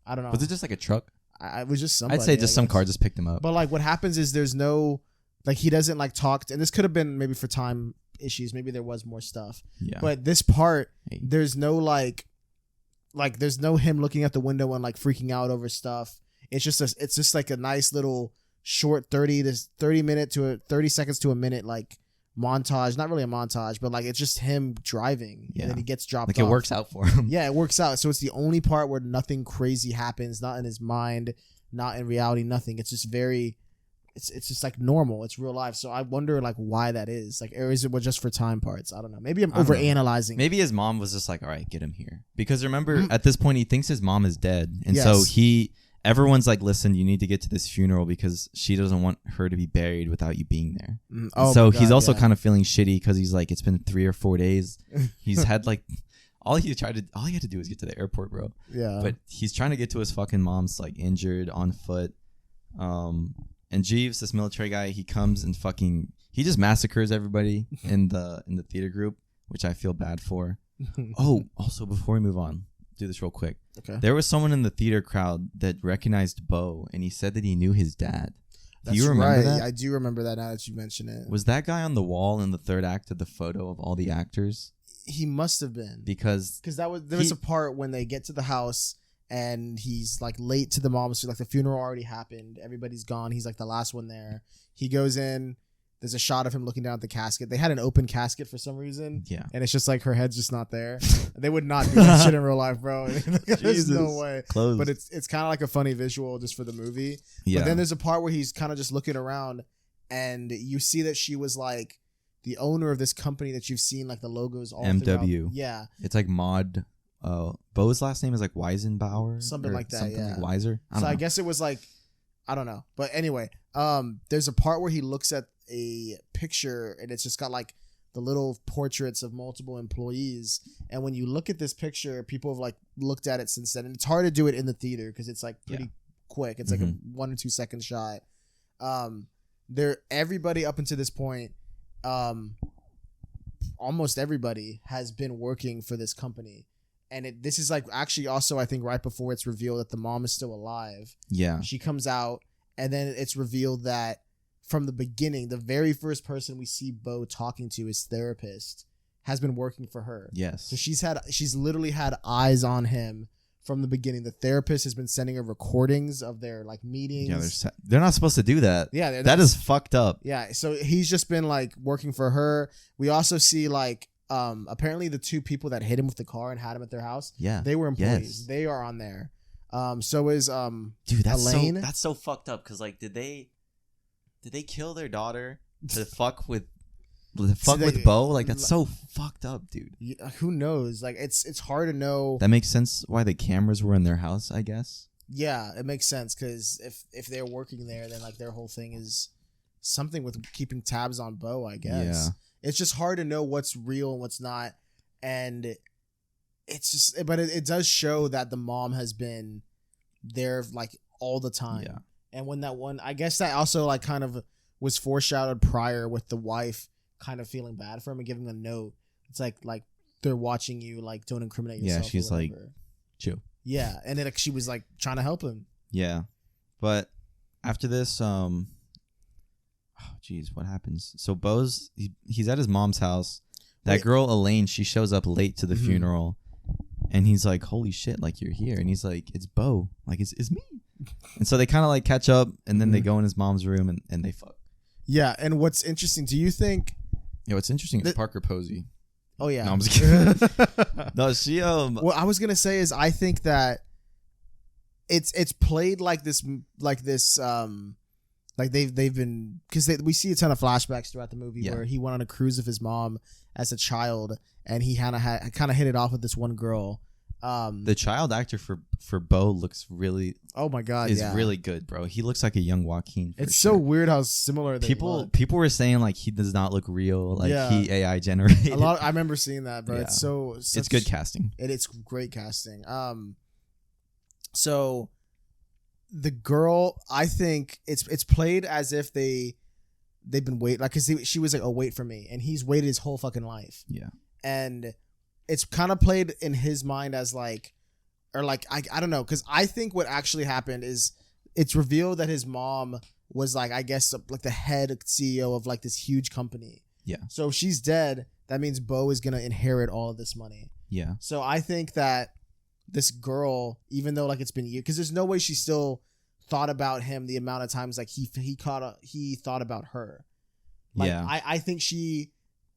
I don't know. Was it just like a truck? I was just somebody. I'd say just some car just picked him up. But like what happens is there's no, like he doesn't like talk, and this could have been maybe for time issues, maybe there was more stuff, but this part there's no like there's no him looking out the window and like freaking out over stuff. It's just like a nice little short 30 minute to a 30 seconds to a minute like montage, not really a montage, but like it's just him driving and then he gets dropped off. It works out for him. Yeah, it works out. So it's the only part where nothing crazy happens, not in his mind, not in reality, nothing. It's just very It's just like normal. It's real life. So I wonder like why that is. Like, or is it just for time parts? I don't know. Maybe I'm overanalyzing. Maybe his mom was just like, all right, get him here. Because remember, at this point, he thinks his mom is dead. And so everyone's like, listen, you need to get to this funeral because she doesn't want her to be buried without you being there. So he's also kind of feeling shitty because he's like, it's been 3 or 4 days. He's had like, all he had to do was get to the airport, bro. Yeah. But he's trying to get to his fucking mom's like injured on foot. And Jeeves, this military guy, he comes and he just massacres everybody in the theater group, which I feel bad for. Oh, also before we move on, do this real quick. Okay. There was someone in the theater crowd that recognized Beau, and he said that he knew his dad. Do you remember that? I do remember that now that you mention it. Was that guy on the wall in the third act of the photo of all the actors? He must have been. Because there was a part when they get to the house and he's like late to the mom's, like the funeral already happened, everybody's gone, he's like the last one there. He goes in, there's a shot of him looking down at the casket. They had an open casket for some reason, and it's just like her head's just not there. They would not do that shit in real life, bro. There's no way. Close. But it's kind of like a funny visual just for the movie. But then there's a part where he's kind of just looking around and you see that she was like the owner of this company that you've seen like the logos all MW throughout. Yeah, it's like Mod. Beau's last name is like Weisenbauer, something like that. Something yeah, like Weiser. I guess it was like, I don't know, but anyway, there's a part where he looks at a picture and it's just got like the little portraits of multiple employees, and when you look at this picture, people have like looked at it since then, and it's hard to do it in the theater because it's like pretty quick. It's like a 1 or 2 second shot. Everybody up until this point, almost everybody has been working for this company. And this is like actually also I think right before it's revealed that the mom is still alive. Yeah. She comes out and then it's revealed that from the beginning, the very first person we see Beau talking to, his therapist, has been working for her. Yes. So she's literally had eyes on him from the beginning. The therapist has been sending her recordings of their like meetings. Yeah, they're not supposed to do that. Yeah. That is fucked up. Yeah. So he's just been like working for her. We also see like apparently the 2 people that hit him with the car and had him at their house, they were employees. They are on there. So is dude, Elaine. That's so fucked up because like did they kill their daughter to fuck with Beau? Like that's so fucked up, dude. Who knows? Like it's hard to know. That makes sense why the cameras were in their house, I guess. Yeah, it makes sense because if they're working there, then like their whole thing is something with keeping tabs on Beau, I guess. Yeah. It's just hard to know what's real and what's not. And it's just, but it does show that the mom has been there like all the time. Yeah. And when that one, I guess that also like kind of was foreshadowed prior with the wife kind of feeling bad for him and giving him a note. It's like they're watching you, like don't incriminate yourself. Yeah, she's like, chill. Yeah, and then like, she was like trying to help him. Yeah, but after this, oh geez, what happens? So Beau's he's at his mom's house. That girl Elaine, she shows up late to the funeral, and he's like, "Holy shit, like you're here!" And he's like, "It's Beau, like it's me." And so they kind of like catch up, and then they go in his mom's room and they fuck. Yeah, and what's interesting? Do you think? Yeah, what's interesting is Parker Posey. Oh yeah, no, I'm just kidding. No, she What I was gonna say is I think that it's played like this like they've been, because we see a ton of flashbacks throughout the movie where he went on a cruise with his mom as a child, and he kind of hit it off with this one girl. The child actor for Beau looks really, oh my god, is really good, bro. He looks like a young Joaquin. It's so weird how similar they look. People were saying like he does not look real, like he AI generated. I remember seeing that, bro. It's it's good casting. It's great casting. So the girl, I think it's played as if they've been waiting, like, because she was like, "Oh, wait for me," and he's waited his whole fucking life. Yeah, and it's kind of played in his mind as like, or like I don't know, because I think what actually happened is it's revealed that his mom was like, I guess like the head CEO of like this huge company. Yeah. So if she's dead, that means Beau is gonna inherit all of this money. Yeah. So I think that this girl, even though like it's been years, because there's no way she still thought about him the amount of times like he thought about her. Like, yeah. I think she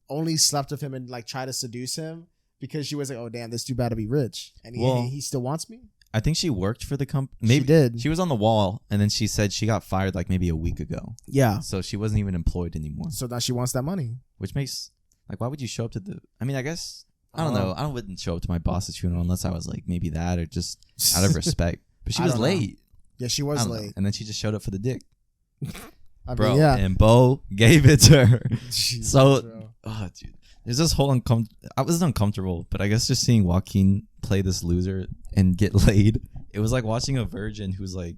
only slept with him and like tried to seduce him because she was like, oh damn, this dude about to be rich, and he still wants me. I think she worked for the company. Maybe she did. She was on the wall, and then she said she got fired like maybe a week ago. Yeah. So she wasn't even employed anymore. So now she wants that money. Which makes, like, why would you show up to the? I mean, I guess I don't know. I wouldn't show up to my boss's funeral unless I was like maybe that or just out of respect. But she was late. Yeah, she was late, and then she just showed up for the dick. Bro, yeah. And Beau gave it to her. Jesus, so, bro. Oh, dude. There's this whole I wasn't uncomfortable, but I guess just seeing Joaquin play this loser and get laid, it was like watching a virgin who's like,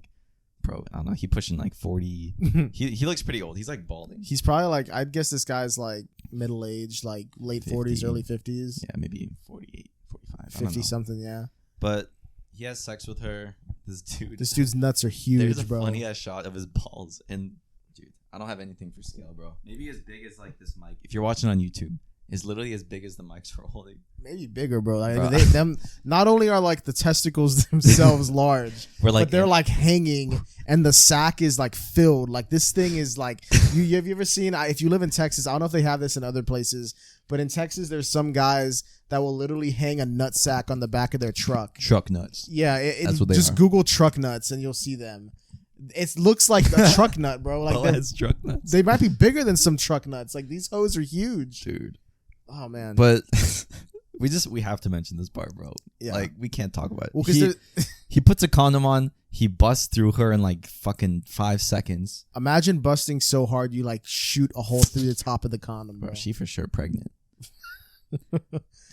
bro, I don't know, he pushing like 40. he looks pretty old. He's like balding. He's probably like, I'd guess this guy's like middle aged, like late 50. 40s, early 50s. Yeah, maybe 48, 45. 50 something, yeah. But he has sex with her. This dude's nuts are huge, There's a bro. funny ass shot of his balls, and dude, I don't have anything for scale, bro. Maybe as big as like this mic. If you're watching on YouTube, it's literally as big as the mics we're holding. Maybe bigger, bro. Like, them not only are like the testicles themselves large, but they're like hanging, and the sack is like filled. Like this thing is like, have you ever seen? If you live in Texas, I don't know if they have this in other places, but in Texas, there's some guys that will literally hang a nut sack on the back of their truck. Truck nuts. Yeah, that's what they just are. Google truck nuts and you'll see them. It looks like a truck nut, bro. Like it's truck nuts. They might be bigger than some truck nuts. Like these hoes are huge, dude. Oh man. But we have to mention this part, bro. Yeah. Like we can't talk about it. Well, because he puts a condom on. He busts through her in like fucking 5 seconds. Imagine busting so hard you like shoot a hole through the top of the condom, bro. She for sure pregnant.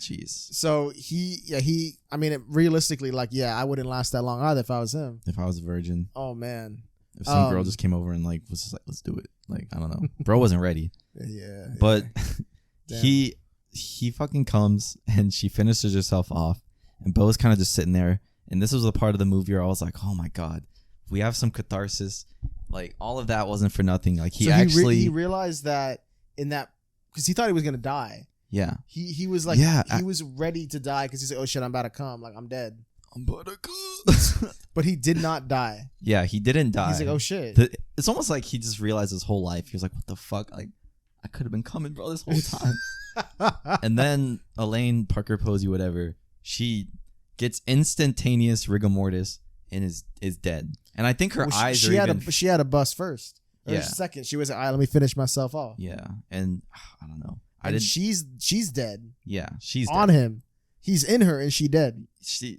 Jeez. So I mean, realistically, like, yeah, I wouldn't last that long either if I was him. If I was a virgin. Oh man. If some girl just came over and like was just like, let's do it. Like, I don't know. Bro wasn't ready. Yeah. But he fucking comes and she finishes herself off, and Beau's kind of just sitting there. And this was the part of the movie where I was like, oh my god, we have some catharsis. Like all of that wasn't for nothing. Like he realized that in that, because he thought he was gonna die. Yeah. He was like, he was ready to die because he's like, oh shit, I'm about to come. Like I'm dead. I'm about to come. But he did not die. Yeah, he didn't die. He's like, oh shit. It's almost like he just realized his whole life. He was like, what the fuck? Like I could have been coming, bro, this whole time. And then Elaine, Parker Posey, whatever, she gets instantaneous rigor mortis and is dead. And I think her eyes she had a bust first. Second, she was like, all right, let me finish myself off. Yeah, and I don't know. She's dead. Yeah, she's on dead. him. He's in her, and she dead. So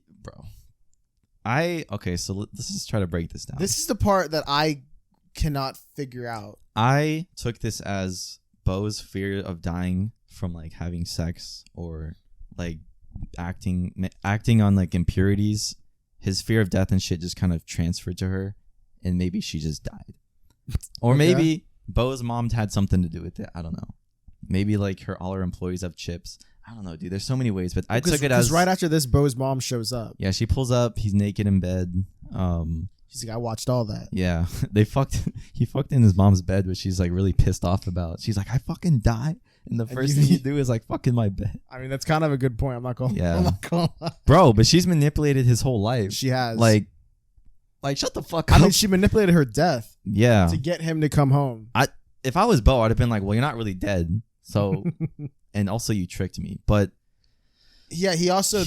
let's just try to break this down. This is the part that I cannot figure out. I took this as Beau's fear of dying from like having sex or like acting on like impurities. His fear of death and shit just kind of transferred to her, and maybe she just died. Or maybe Beau's mom had something to do with it. I don't know. Maybe like all her employees have chips. I don't know, dude. There's so many ways, but I took it as right after this, Beau's mom shows up. Yeah, she pulls up. He's naked in bed. She's like, I watched all that. Yeah, he fucked in his mom's bed, which she's like really pissed off about. She's like, I fucking die, and the first thing you do is like fuck in my bed. I mean, that's kind of a good point. I'm not gonna lie. Bro, but she's manipulated his whole life. She has. Like shut the fuck up. I mean, she manipulated her death. Yeah. To get him to come home. If I was Beau, I'd have been like, well, you're not really dead, so, and also you tricked me. But yeah, he also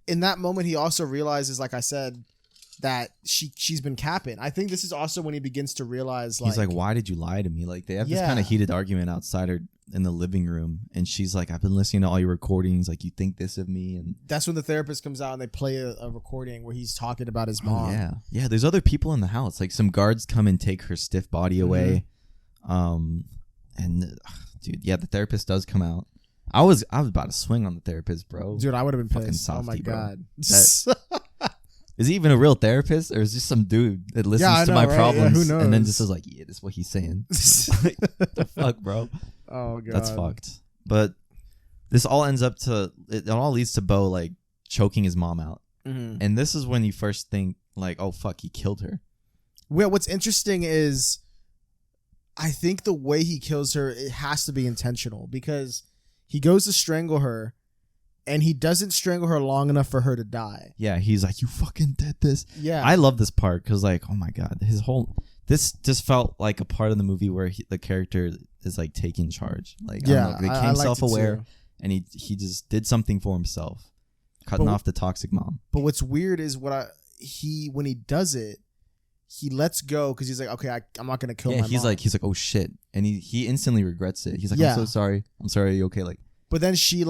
in that moment he also realizes, like I said, that she's been capping. I think this is also when he begins to realize, like, he's like, why did you lie to me? Like, they have this kind of heated argument outside her in the living room, and she's like, I've been listening to all your recordings, like, you think this of me? And that's when the therapist comes out and they play a recording where he's talking about his mom. Yeah, there's other people in the house. Like, some guards come and take her stiff body away. And dude, yeah, the therapist does come out. I was about to swing on the therapist, bro. Dude, I would have been pissed. Softy, oh my god. Is he even a real therapist, or is this some dude that listens to my problems who knows? and then just is like, yeah, this is what he's saying? Like, the fuck, bro? Oh god, that's fucked. But this all ends up it all leads to Beau like choking his mom out, and this is when you first think like, oh fuck, he killed her. Well, what's interesting is, I think the way he kills her, it has to be intentional, because he goes to strangle her, and he doesn't strangle her long enough for her to die. Yeah, he's like, you fucking did this. Yeah. I love this part because, like, oh my God, this just felt like a part of the movie where the character is like taking charge. Like, yeah, they became self-aware, and he just did something for himself, cutting off the toxic mom. But what's weird is when he does it, he lets go because he's like, okay, I'm not gonna kill my mom. He's like, oh shit, and he instantly regrets it. He's like, I'm so sorry. I'm sorry. Are you okay? Like, but then she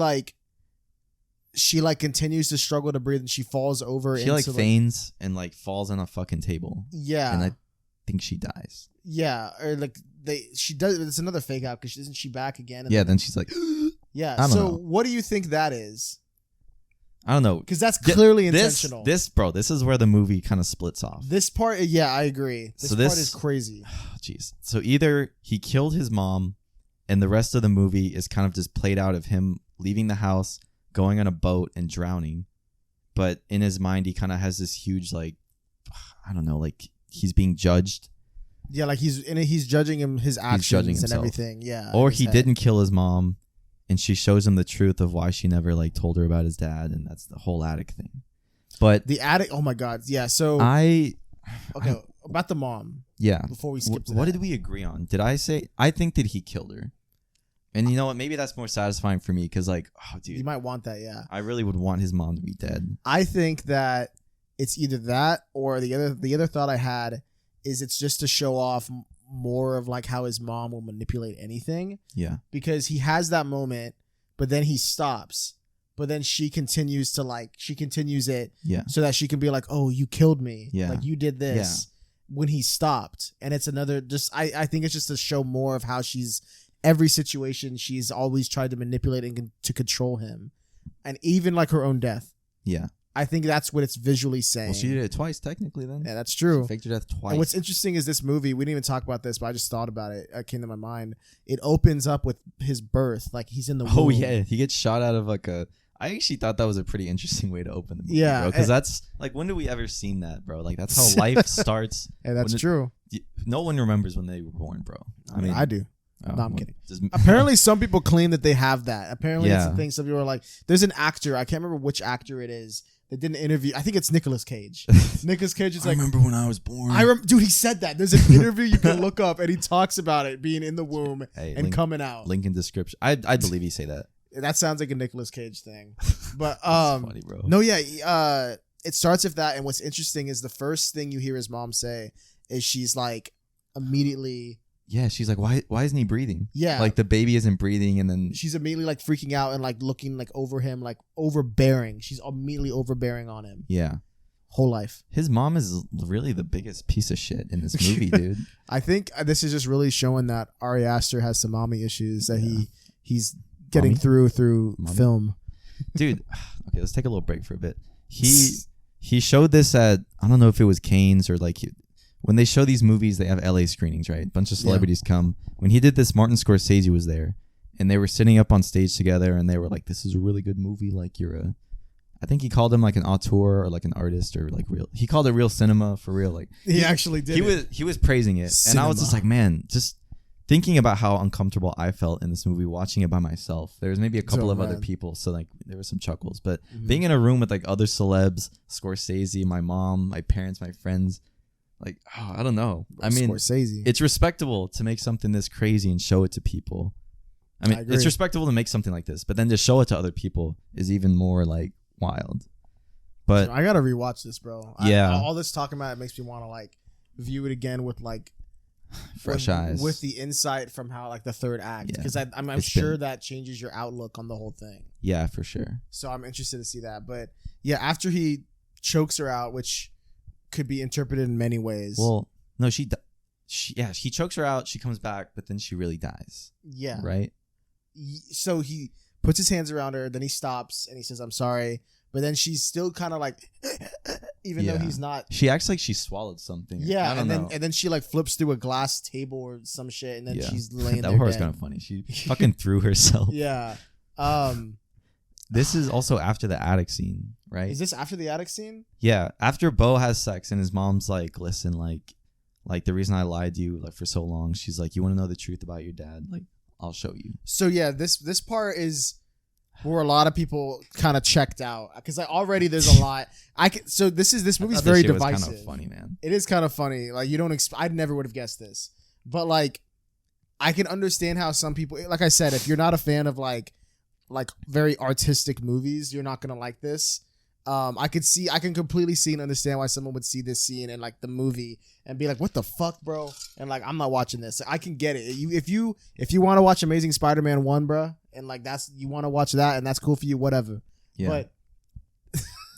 continues to struggle to breathe, and she falls over. She like feigns and like falls on a fucking table. Yeah, and I think she dies. Yeah, or like she does. It's another fake out because isn't she back again? Yeah, then she's like, yeah. I don't know. What do you think that is? I don't know, because that's clearly intentional. This is where the movie kind of splits off. This part, yeah, I agree. This part is crazy. Jeez. So either he killed his mom, and the rest of the movie is kind of just played out of him leaving the house, going on a boat, and drowning. But in his mind, he kind of has this huge, like, I don't know, like he's being judged. Yeah, like he's judging his actions and everything. Yeah. Or he didn't kill his mom, and she shows him the truth of why she never like told her about his dad, and that's the whole attic thing. But the attic, oh my God, yeah. So about the mom. Yeah. Before we skip to what did we agree on? Did I say I think that he killed her? And you know what? Maybe that's more satisfying for me because, like, oh, dude, you might want that. Yeah. I really would want his mom to be dead. I think that it's either that or the other thought I had is it's just to show off more of like how his mom will manipulate anything. Yeah. Because he has that moment, but then he stops. But then she continues it. Yeah. So that she can be like, oh, you killed me. Yeah. Like you did this when he stopped. And it's another I think it's just to show more of how every situation she's always tried to manipulate and to control him. And even like her own death. Yeah. I think that's what it's visually saying. Well, she did it twice, technically, then. Yeah, that's true. She faked her death twice. And what's interesting is this movie, we didn't even talk about this, but I just thought about it. It came to my mind. It opens up with his birth. Like, he's in the womb. Oh, yeah. He gets shot out of, like, I actually thought that was a pretty interesting way to open the movie, yeah, because that's, like, when do we ever seen that, bro? Like, that's how life starts. Yeah, that's true. No one remembers when they were born, bro. I mean, I do. Oh, no, I'm kidding. Apparently, some people claim that they have that. Apparently, it's a thing. Some people are like, there's an actor. I can't remember which actor it is. They did an interview. I think it's Nicolas Cage. Nicolas Cage is like, I remember when I was born. Dude, he said that. There's an interview you can look up, and he talks about it being in the womb coming out. Link in description. I believe he say that. That sounds like a Nicolas Cage thing. But funny, bro. No, yeah. It starts with that, and what's interesting is the first thing you hear his mom say is she's like immediately. Yeah, she's like, why isn't he breathing? Yeah. Like the baby isn't breathing, and then she's immediately like freaking out and like looking like over him, like overbearing. She's immediately overbearing on him. Yeah. whole life. His mom is really the biggest piece of shit in this movie, dude. I think this is just really showing that Ari Aster has some mommy issues that he's getting through film. Dude, okay, let's take a little break for a bit. He showed this at, I don't know if it was Cannes or like, when they show these movies, they have LA screenings, right? A bunch of celebrities come. When he did this, Martin Scorsese was there, and they were sitting up on stage together, and they were like, "This is a really good movie. Like, I think he called him like an auteur or like an artist or like real. He called it real cinema for real. Like he actually did. He was praising it, cinema. And I was just like, man, just thinking about how uncomfortable I felt in this movie, watching it by myself. There was maybe a couple of other people, so like there were some chuckles. But being in a room with like other celebs, Scorsese, my mom, my parents, my friends, like I don't know. I mean, Scorsese. It's respectable to make something this crazy and show it to people. I mean, it's respectable to make something like this, but then to show it to other people is even more like wild. But I gotta rewatch this, bro. Yeah, all this talking about it makes me want to like view it again with like fresh eyes, with the insight from how like the third act, because I'm sure that changes your outlook on the whole thing. Yeah, for sure. So I'm interested to see that. But yeah, after he chokes her out, which could be interpreted in many ways. Well, no, he chokes her out. She comes back, but then she really dies. Yeah. Right. So he puts his hands around her, then he stops and he says, "I'm sorry," but then she's still kind of like, even though he's not. She acts like she swallowed something. Yeah, and then she like flips through a glass table or some shit, and then she's laying there. That part was kind of funny. She fucking threw herself. Yeah. This is also after the attic scene, right? Is this after the attic scene? Yeah, after Beau has sex and his mom's like, "Listen, like the reason I lied to you like for so long," she's like, "You want to know the truth about your dad? Like, I'll show you." So yeah, this part is where a lot of people kind of checked out, because like already there's a lot. This movie's very divisive. Kind of funny, man. It is kind of funny. Like you don't. I never would have guessed this, but like I can understand how some people. Like I said, if you're not a fan of like very artistic movies, you're not gonna like this. I can completely see and understand why someone would see this scene in like the movie and be like, "What the fuck, bro?" And like, I'm not watching this. I can get it. If you want to watch Amazing Spider-Man 1, bro, and like you want to watch that and that's cool for you, whatever. Yeah. But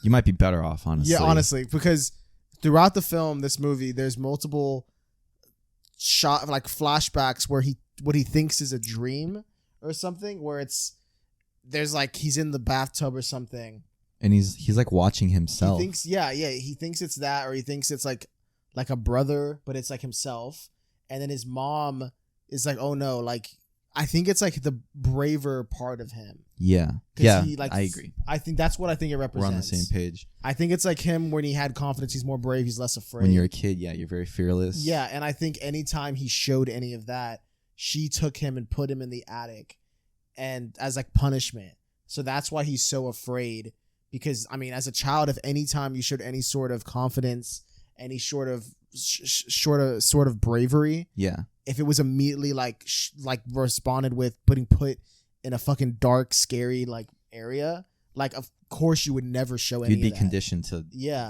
you might be better off, honestly. Yeah, honestly, because throughout the film, this movie, there's multiple shot like flashbacks where what he thinks is a dream or something, where there's like he's in the bathtub or something. And he's like watching himself. He thinks, he thinks it's that, or he thinks it's like a brother, but it's like himself. And then his mom is like, "Oh no!" Like I think it's like the braver part of him. Yeah, yeah. I agree. I think that's what I think it represents. We're on the same page. I think it's like him when he had confidence. He's more brave. He's less afraid. When you're a kid, you're very fearless. Yeah, and I think anytime he showed any of that, she took him and put him in the attic, and as like punishment. So that's why he's so afraid. Because, I mean, as a child, if any time you showed any sort of confidence, any sort of bravery, if it was immediately like responded with put in a fucking dark, scary like area, like of course you would never show any. You'd be conditioned to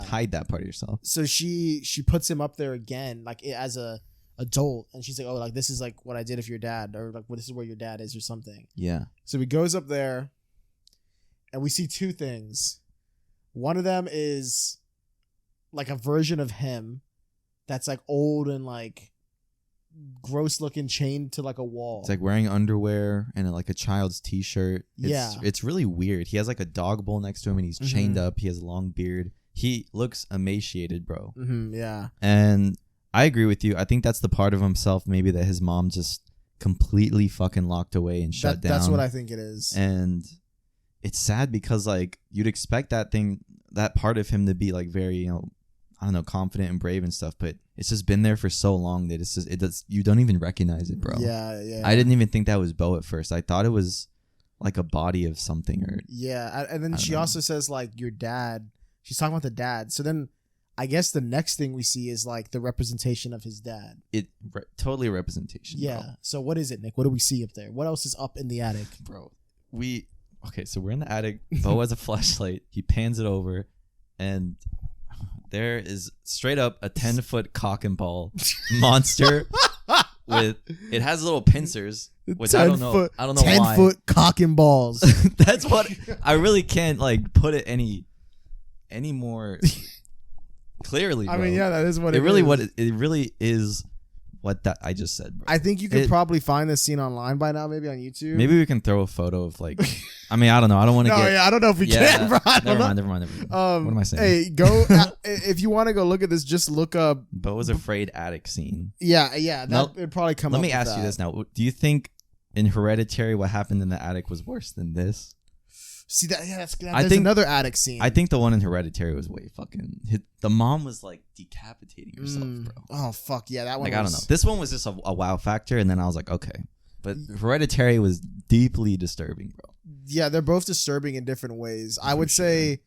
hide that part of yourself. So she puts him up there again, like as a adult, and she's like, "Oh, like this is like what I did if your dad, or like this is where your dad is, or something." Yeah. So he goes up there. And we see two things. One of them is like a version of him that's like old and like gross looking, chained to like a wall. It's like wearing underwear and like a child's t-shirt. It's really weird. He has like a dog bowl next to him and he's chained up. He has a long beard. He looks emaciated, bro. Yeah. And I agree with you. I think that's the part of himself maybe that his mom just completely fucking locked away and shut down. That's what I think it is. And it's sad because like you'd expect that part of him to be like very, I don't know, confident and brave and stuff, but it's just been there for so long that you don't even recognize it, bro. Yeah. I didn't even think that was Beau at first. I thought it was like a body of something or. Yeah, and then she also says like your dad. She's talking about the dad. So then I guess the next thing we see is like the representation of his dad. Totally a representation. Yeah. Bro. So what is it, Nick? What do we see up there? What else is up in the attic, bro? Okay, so we're in the attic. Beau has a flashlight. He pans it over, and there is straight up a 10-foot cock and ball monster it has little pincers, which I don't know. I don't know 10 why. 10-foot cock and balls. That's what I really can't like put it any more Clearly, bro. I mean, yeah, that is what it really is. what it really is. What that I just said, bro. I think you could probably find this scene online by now, maybe on YouTube. Maybe we can throw a photo of like. I mean, I don't know. I don't want to get. I don't know if we can, bro. Never mind. What am I saying? Hey, go if you want to go look at this. Just look up. Beau was afraid attic scene. Yeah. It'd probably come. Let me ask you this now. Do you think in Hereditary what happened in the attic was worse than this? See that? Yeah, there's another attic scene. I think the one in Hereditary was way fucking. The mom was like decapitating herself, bro. Oh fuck yeah, that one. Like I don't know. This one was just a wow factor, and then I was like, okay, but Hereditary was deeply disturbing, bro. Yeah, they're both disturbing in different ways. I would say.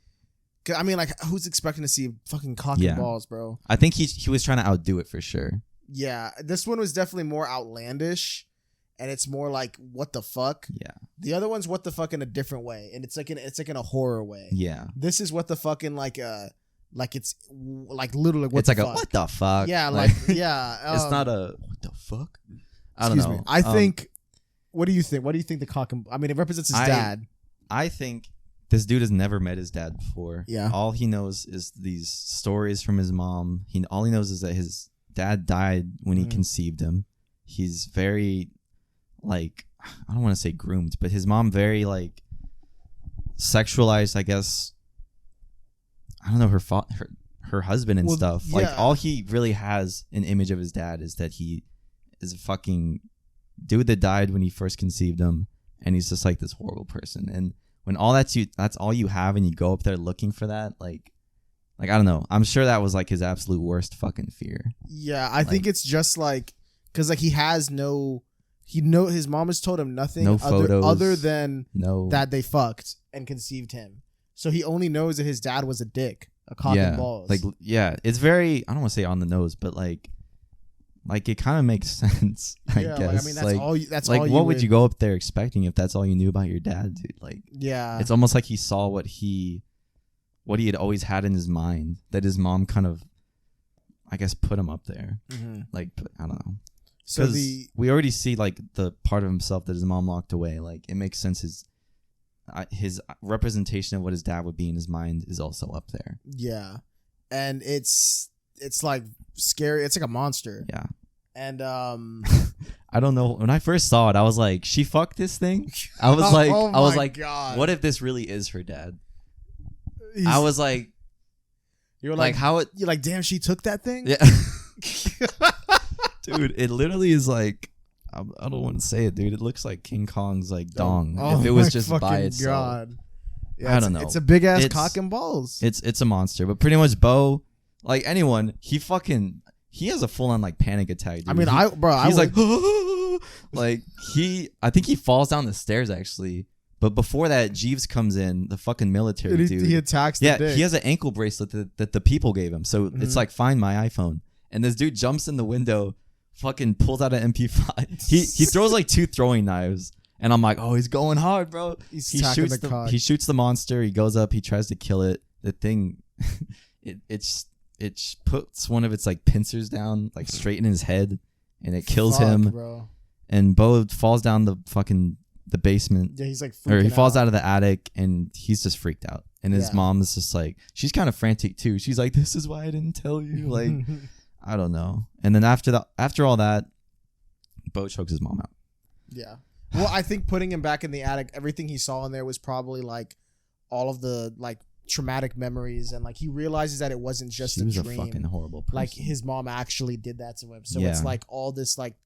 I mean, like, who's expecting to see fucking cock and balls, bro? I think he was trying to outdo it for sure. Yeah, this one was definitely more outlandish. And it's more like what the fuck. Yeah. The other one's what the fuck in a different way, and it's like in a horror way. Yeah. This is what the fuck in like it's like literally what it's the like fuck. A what the fuck. Yeah, like yeah. It's not a what the fuck. I don't know. I think. What do you think? What do you think the cock and? I mean, it represents his dad. I think this dude has never met his dad before. Yeah. All he knows is these stories from his mom. All he knows is that his dad died when he conceived him. He's very. Like, I don't want to say groomed, but his mom very like sexualized, I guess. I don't know, her husband and stuff. Yeah. Like all he really has an image of his dad is that he is a fucking dude that died when he first conceived him, and he's just like this horrible person. And when all that's all you have, and you go up there looking for that, like I don't know. I'm sure that was like his absolute worst fucking fear. Yeah, I think it's just like because like he has no. His mom has told him nothing other than that they fucked and conceived him. So he only knows that his dad was a dick, a cock and balls. Like it's very I don't want to say on the nose, but like it kind of makes sense. I guess. Like, I mean that's all. That's like all what would you go up there expecting if that's all you knew about your dad, dude? Like it's almost like he saw what he had always had in his mind that his mom kind of, I guess, put him up there. Mm-hmm. Like I don't know. So we already see like the part of himself that his mom locked away. Like it makes sense. His representation of what his dad would be in his mind is also up there. Yeah, and it's like scary. It's like a monster. Yeah, and I don't know. When I first saw it, I was like, "She fucked this thing." I was like, God. "What if this really is her dad?" I was like, "You're like how it? You're like, damn, she took that thing." Yeah. Dude, it literally is like I don't want to say it, dude. It looks like King Kong's like dong. If it was just by itself. God. Yeah, I don't know. It's a big ass cock and balls. It's a monster. But pretty much Beau, like anyone, he has a full on like panic attack, dude. I mean, he's like like I think he falls down the stairs actually. But before that, Jeeves comes in, the fucking military dude. He attacks the dick. He has an ankle bracelet that the people gave him. So it's like, find my iPhone. And this dude jumps in the window, fucking pulls out an MP5. He throws like 2 throwing knives, and I'm like, oh, he's going hard, bro. He shoots he shoots the monster. He goes up. He tries to kill it. The thing, it puts one of its like pincers down like straight in his head, and it kills him. Bro. And Beau falls down the basement. Yeah, he's like freaking he falls out of the attic, and he's just freaked out. And his mom is just like, she's kind of frantic too. She's like, this is why I didn't tell you. Like. I don't know. And then after all that, Beau chokes his mom out. Yeah. Well, I think putting him back in the attic, everything he saw in there was probably like all of the like traumatic memories, and like he realizes that it wasn't just a dream. She was a fucking horrible person. Like his mom actually did that to him. So it's like all this like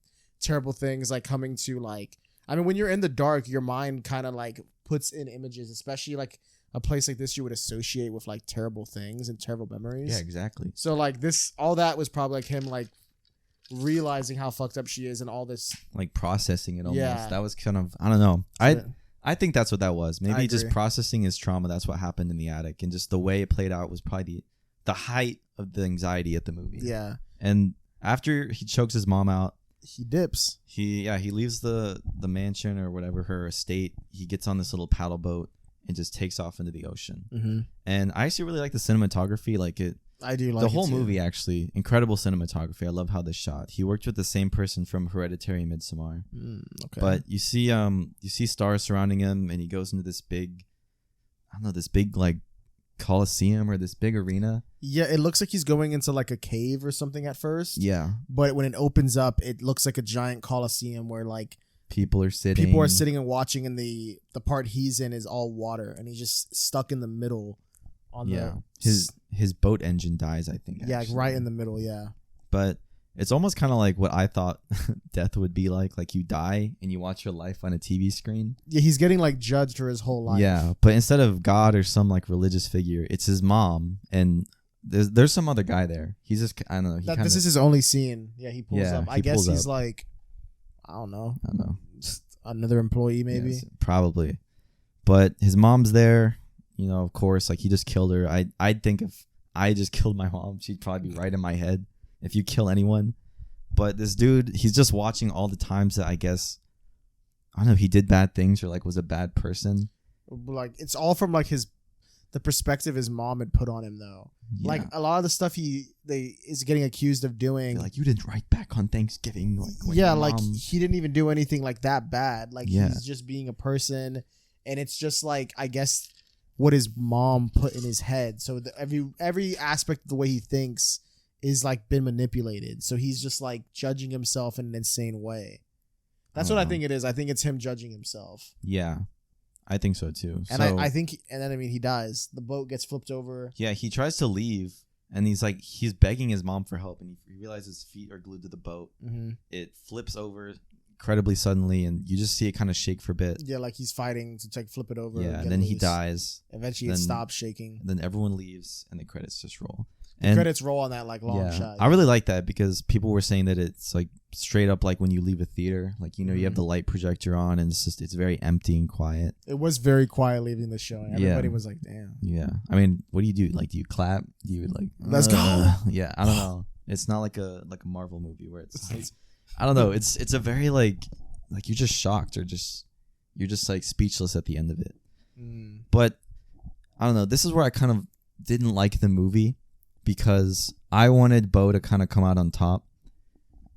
terrible things like coming to like. I mean, when you're in the dark, your mind kind of like puts in images, especially like. A place like this you would associate with like terrible things and terrible memories. Yeah, exactly. So like all that was probably like him like realizing how fucked up she is and all this. Like processing it almost. Yeah. That was kind of, I don't know. I think that's what that was. Maybe just processing his trauma. That's what happened in the attic. And just the way it played out was probably the height of the anxiety at the movie. Yeah. And after he chokes his mom out. He dips. He leaves the mansion or whatever, her estate. He gets on this little paddle boat. And just takes off into the ocean. Mm-hmm. And I actually really like the cinematography. Like it, I do like the whole movie. Actually, incredible cinematography. I love how they shot. He worked with the same person from Hereditary and Midsommar. Okay. But you see stars surrounding him, and he goes into this big, I don't know, this big like coliseum or this big arena. Yeah, it looks like he's going into like a cave or something at first. Yeah. But when it opens up, it looks like a giant coliseum where like people are sitting and watching, and the part he's in is all water, and he's just stuck in the middle. His boat engine dies, I think. Yeah, like right in the middle. Yeah. But it's almost kind of like what I thought death would be like. Like you die and you watch your life on a TV screen. Yeah, he's getting like judged for his whole life. Yeah, but instead of God or some like religious figure, it's his mom, and there's some other guy there. He's just, I don't know. This is his only scene. Yeah, he pulls up. I guess he's up. like, I don't know, just another employee maybe. Yes, probably. But his mom's there. You know, of course, like he just killed her. I'd think if I just killed my mom, she'd probably be right in my head. If you kill anyone. But this dude, he's just watching all the times that I guess, I don't know, he did bad things or like was a bad person. Like it's all from like the perspective his mom had put on him though. Yeah. Like a lot of the stuff is getting accused of doing. Like you didn't write back on Thanksgiving. Like he didn't even do anything like that bad. Like he's just being a person, and it's just like I guess what his mom put in his head. So every aspect of the way he thinks is like been manipulated. So he's just like judging himself in an insane way. That's what I think it is. I think it's him judging himself. Yeah. I think so too. And I think he dies. The boat gets flipped over. Yeah, he tries to leave and he's begging his mom for help, and he realizes his feet are glued to the boat. Mm-hmm. It flips over incredibly suddenly, and you just see it kind of shake for a bit. Yeah, like he's fighting to flip it over. Yeah, and then he dies. Eventually it stops shaking. Then everyone leaves and the credits just roll. The credits roll on that like long shot. I really like that because people were saying that it's like straight up like when you leave a theater, like, you know, you have the light projector on and it's very empty and quiet. It was very quiet leaving the show. Everybody was like, damn. Yeah. I mean, what do you do? Like, do you clap? Do you like, let's go? Yeah. I don't know. It's not like a Marvel movie where it's like, I don't know. It's a very like you're just shocked or you're just like speechless at the end of it. But I don't know. This is where I kind of didn't like the movie, because I wanted Beau to kind of come out on top.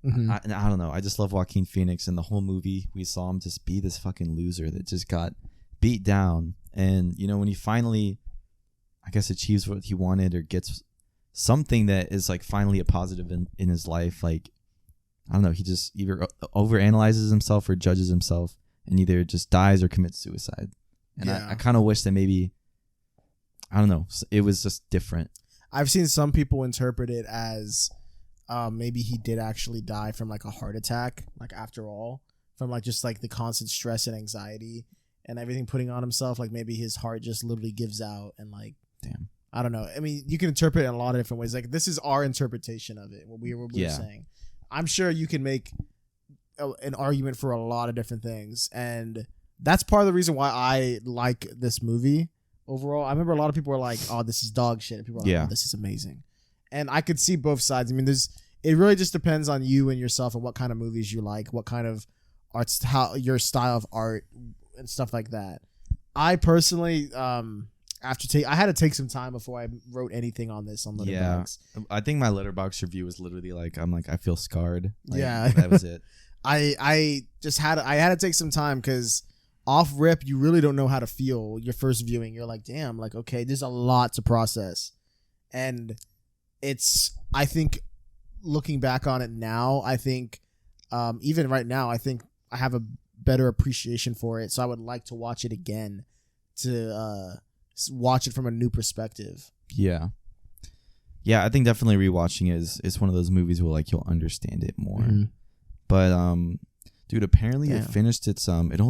Mm-hmm. I don't know. I just love Joaquin Phoenix, and the whole movie we saw him just be this fucking loser that just got beat down. And, you know, when he finally, I guess, achieves what he wanted or gets something that is like finally a positive in his life, like, I don't know, he just either overanalyzes himself or judges himself and either just dies or commits suicide. And I kind of wish that maybe, I don't know, it was just different. I've seen some people interpret it as maybe he did actually die from like a heart attack, like after all, from like just like the constant stress and anxiety and everything putting on himself. Like maybe his heart just literally gives out and like, damn, I don't know. I mean, you can interpret it in a lot of different ways. Like this is our interpretation of it. What we were saying. I'm sure you can make an argument for a lot of different things, and that's part of the reason why I like this movie. Overall, I remember a lot of people were like, "Oh, this is dog shit." And people were like, "Oh, this is amazing," and I could see both sides. I mean, it really just depends on you and yourself and what kind of movies you like, what kind of arts, how your style of art and stuff like that. I personally, I had to take some time before I wrote anything on this on Letterboxd. Yeah, I think my Letterboxd review was literally like, I feel scarred. Like, yeah, that was it. I had to take some time because off rip, you really don't know how to feel your first viewing. You're like, damn, like, okay, there's a lot to process. And I think looking back on it now, I think even right now, I think I have a better appreciation for it. So I would like to watch it again to watch it from a new perspective. Yeah. Yeah, I think definitely rewatching is one of those movies where like you'll understand it more. Mm-hmm. But dude, apparently it finished its it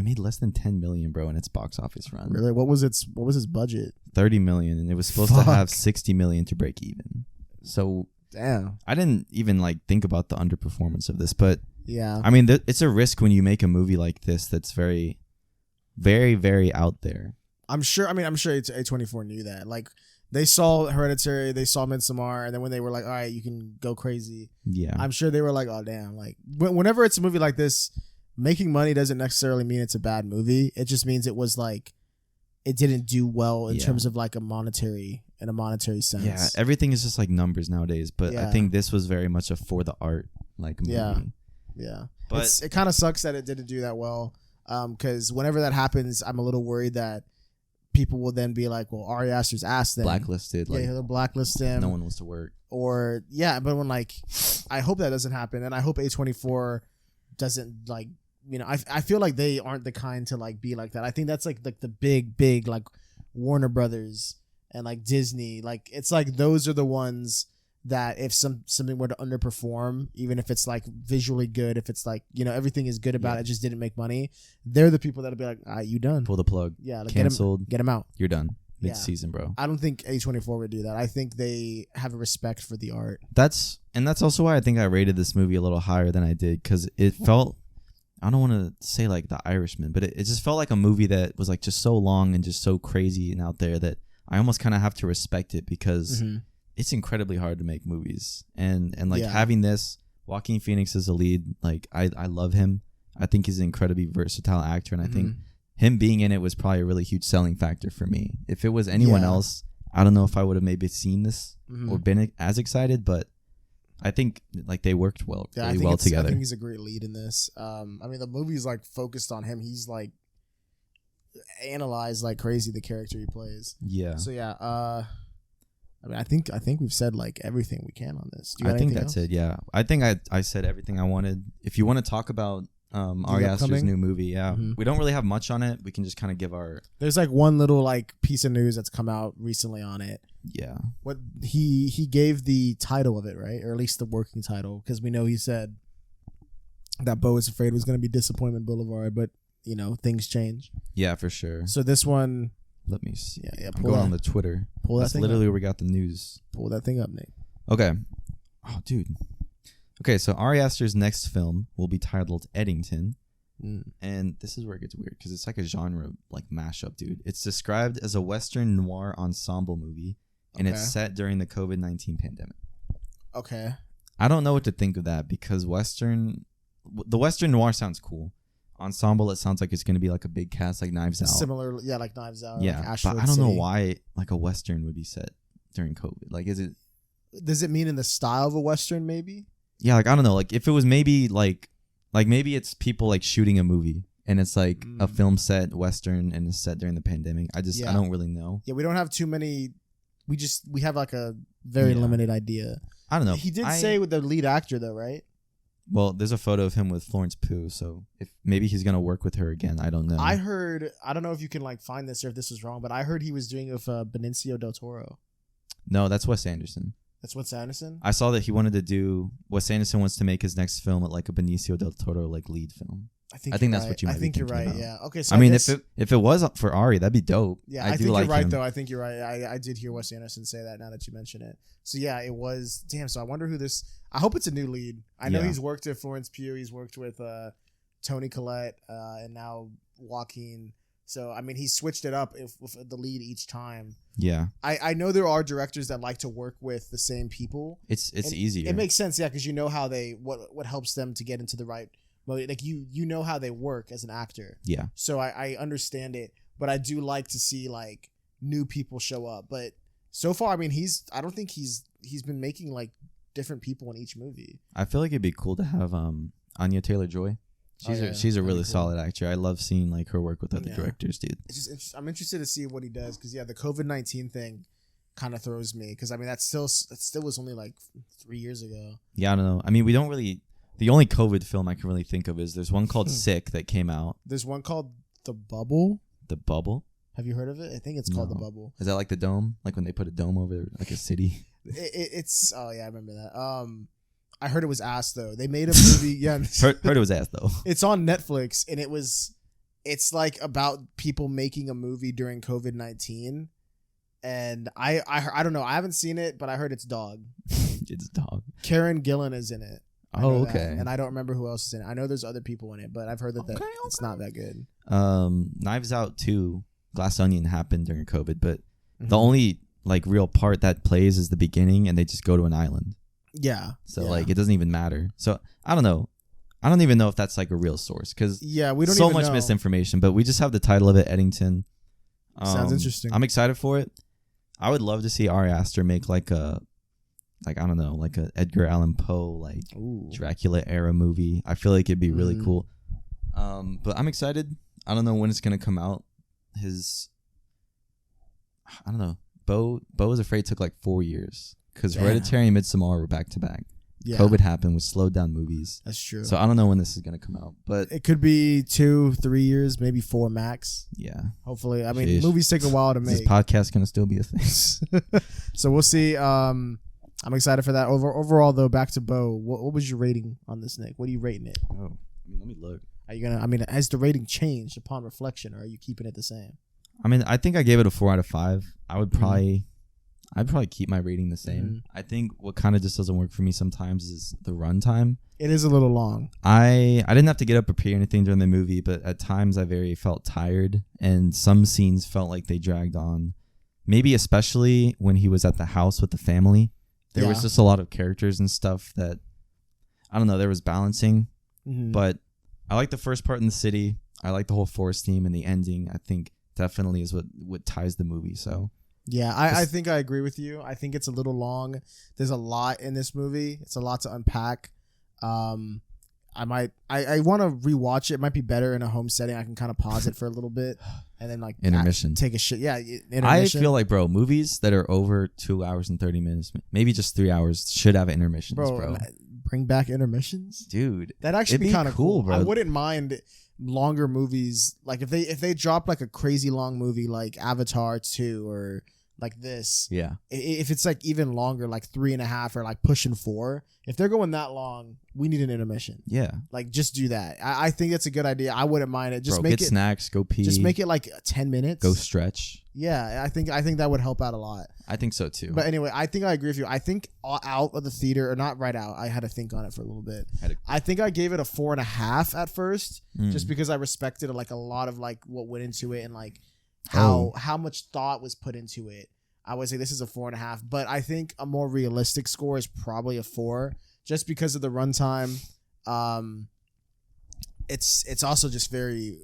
made less than 10 million, bro, in its box office run. Really? What was its budget? 30 million, and it was supposed to have 60 million to break even. So damn. I didn't even like think about the underperformance of this, but yeah. I mean, it's a risk when you make a movie like this that's very, very, very out there. I'm sure A24 knew that. Like, they saw Hereditary, they saw Midsommar, and then when they were like, all right, you can go crazy. Yeah. I'm sure they were like, oh, damn. Like, whenever it's a movie like this, making money doesn't necessarily mean it's a bad movie. It just means it was like, it didn't do well in terms of like a monetary sense. Yeah, everything is just like numbers nowadays. But I think this was very much a for the art like movie. Yeah. But it kind of sucks that it didn't do that well. Because whenever that happens, I'm a little worried that people will then be like, well, Ari Aster's asked them. Blacklisted. Yeah, they'll blacklist him. No one wants to work. Or, yeah, but when, like, I hope that doesn't happen. And I hope A24 doesn't, like, you know, I feel like they aren't the kind to, like, be like that. I think that's, like the big, like, Warner Brothers and, like, Disney. Like, it's like those are the ones that if something were to underperform, even if it's, like, visually good, if it's, like, you know, everything is good about it, just didn't make money, they're the people that'll be like, all right, you done. Pull the plug. Yeah, like, canceled. Get him out. You're done. Mid-season, bro. I don't think A24 would do that. I think they have a respect for the art. That's also why I think I rated this movie a little higher than I did, because it felt, I don't want to say like The Irishman, but it just felt like a movie that was like just so long and just so crazy and out there that I almost kind of have to respect it, because it's incredibly hard to make movies. And like having this, Joaquin Phoenix as a lead, like I love him. I think he's an incredibly versatile actor, and I think him being in it was probably a really huge selling factor for me. If it was anyone else, I don't know if I would have maybe seen this or been as excited, but I think like they worked really well together. I think he's a great lead in this. I mean, the movie's like focused on him. He's like analyzed like crazy the character he plays. Yeah. So yeah, I mean, I think we've said like everything we can on this. I think that's it. Yeah, I think I said everything I wanted. If you want to talk about Ari Aster's new movie, we don't really have much on it. We can just kind of give our. There's like one little like piece of news that's come out recently on it. Yeah. What he gave the title of it, right, or at least the working title, because we know he said that Beau is afraid was going to be Disappointment Boulevard, but you know things change. Yeah, for sure. So this one. Let me see. Yeah. I'm going on the Twitter. That's literally where we got the news. Pull that thing up, Nick. Okay. Oh, dude. Okay, so Ari Aster's next film will be titled Eddington. And this is where it gets weird, because it's like a genre like mashup, dude. It's described as a Western noir ensemble movie, and it's set during the COVID-19 pandemic. Okay. I don't know what to think of that, because the Western noir sounds cool. Ensemble, it sounds like it's going to be like a big cast, like Knives Out. Similar, yeah, like Knives Out. Yeah, like but I don't know why like a Western would be set during COVID. Like, is it? Does it mean in the style of a Western, maybe? Yeah, like I don't know. Like if it was maybe like maybe it's people like shooting a movie and it's like a film set Western and it's set during the pandemic. I don't really know. Yeah, we don't have too many. We have like a very limited idea. I don't know. He did say with the lead actor though, right? Well, there's a photo of him with Florence Pugh, so if maybe he's gonna work with her again. I don't know. I don't know if you can like find this or if this is wrong, but I heard he was doing it with Benicio del Toro. No, that's Wes Anderson. That's Wes Anderson? I saw that he wanted to do. Wes Anderson wants to make his next film like a Benicio del Toro like lead film. I think that's what you might be thinking about. I think you're right. Yeah. Okay. So I mean, if it was for Ari, that'd be dope. Yeah, I think you're right though. I think you're right. I did hear Wes Anderson say that now that you mention it. So yeah, it was. Damn. So I wonder who this. I hope it's a new lead. I know he's worked with Florence Pugh. He's worked with Toni Collette and now Joaquin. So I mean, he switched it up with the lead each time. Yeah. I know there are directors that like to work with the same people. It's easier. It makes sense, yeah, because you know how they what helps them to get into the right mode. Like you know how they work as an actor. Yeah. So I understand it, but I do like to see like new people show up. But so far, I mean, I don't think he's been making like different people in each movie. I feel like it'd be cool to have Anya Taylor-Joy. She's a really solid actor. I love seeing like her work with other directors, dude. I'm interested to see what he does, because the COVID-19 thing kind of throws me, because I mean that still was only like 3 years ago. Yeah, I don't know. I mean, we don't really. The only COVID film I can really think of is there's one called Sick that came out. There's one called The Bubble. The Bubble? Have you heard of it? I think it's called The Bubble. Is that like the dome? Like when they put a dome over like a city? It's oh yeah, I remember that. I heard it was ass though. They made a movie. Yeah, heard it was ass though. It's on Netflix, and it's like about people making a movie during COVID-19. And I don't know. I haven't seen it, but I heard it's dog. It's dog. Karen Gillan is in it. Oh, okay. And I don't remember who else is in it. I know there's other people in it, but I've heard that it's not that good. Knives Out 2, Glass Onion happened during COVID, but the only like real part that plays is the beginning, and they just go to an island. Yeah. So like it doesn't even matter. So I don't know. I don't even know if that's like a real source, because we don't so even much know. Misinformation. But we just have the title of it, Eddington. Sounds interesting. I'm excited for it. I would love to see Ari Aster make like a Edgar Allan Poe like Dracula era movie. I feel like it'd be really cool. But I'm excited. I don't know when it's gonna come out. I don't know. Beau was afraid took like 4 years because Hereditary and Midsommar were back to back. Yeah. COVID happened, which slowed down movies. That's true. So I don't know when this is gonna come out, but it could be 2-3 years, maybe 4 max. Yeah. Hopefully, I mean, movies take a while to make. This podcast gonna still be a thing. So we'll see. I'm excited for that. Overall, though, back to Beau. What was your rating on this, Nick? What are you rating it? Oh, I mean, let me look. Are you gonna? I mean, has the rating changed upon reflection, or are you keeping it the same? I mean, I think I gave it a 4 out of 5. I'd probably keep my rating the same. Mm-hmm. I think what kind of just doesn't work for me sometimes is the runtime. It is a little long. I didn't have to get up or pee or anything during the movie, but at times I felt tired, and some scenes felt like they dragged on. Maybe especially when he was at the house with the family. There was just a lot of characters and stuff that, I don't know, there was balancing. Mm-hmm. But I like the first part in the city. I like the whole forest theme, and the ending, I think, definitely is what ties the movie. So yeah, I think I agree with you. I think it's a little long. There's a lot in this movie. It's a lot to unpack. I want to rewatch it. It might be better in a home setting. I can kind of pause it for a little bit and then like intermission. Take a shit. Yeah, intermission. I feel like, bro, movies that are over 2 hours and 30 minutes, maybe just 3 hours, should have intermissions, bro. Bring back intermissions, dude. That actually be kind of cool, bro. I wouldn't mind longer movies, like if they drop like a crazy long movie like Avatar 2 or like this. Yeah. If it's like even longer, like 3.5 or like pushing 4, if they're going that long, we need an intermission. Yeah. Like just do that. I think that's a good idea. I wouldn't mind it. Just make get snacks, go pee. Just make it like 10 minutes. Go stretch. Yeah, I think that would help out a lot. I think so too. But anyway, I think I agree with you. I think out of the theater, or not right out, I had to think on it for a little bit. I think I gave it a 4.5 at first, just because I respected like a lot of like what went into it and like how much thought was put into it. I would say this is a 4.5, but I think a more realistic score is probably a 4, just because of the runtime. It's also just very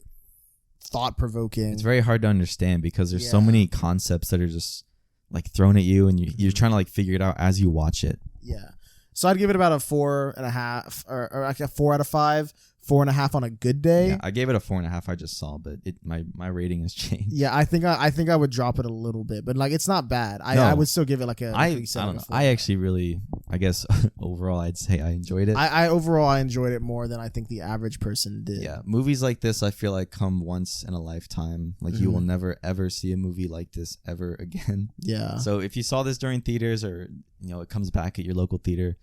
thought provoking. It's very hard to understand because there's so many concepts that are just like thrown at you, and you're trying to like figure it out as you watch it. Yeah. So I'd give it about a 4.5 or like a 4 out of 5, 4.5 on a good day. Yeah, I gave it a 4.5. I just saw, but my rating has changed. Yeah, I think I would drop it a little bit, but like it's not bad. I would still give it like a. I don't know. I actually really, I guess overall I'd say I enjoyed it. I overall enjoyed it more than I think the average person did. Yeah, movies like this I feel like come once in a lifetime. Like you will never ever see a movie like this ever again. Yeah. So if you saw this during theaters, or it comes back at your local theater,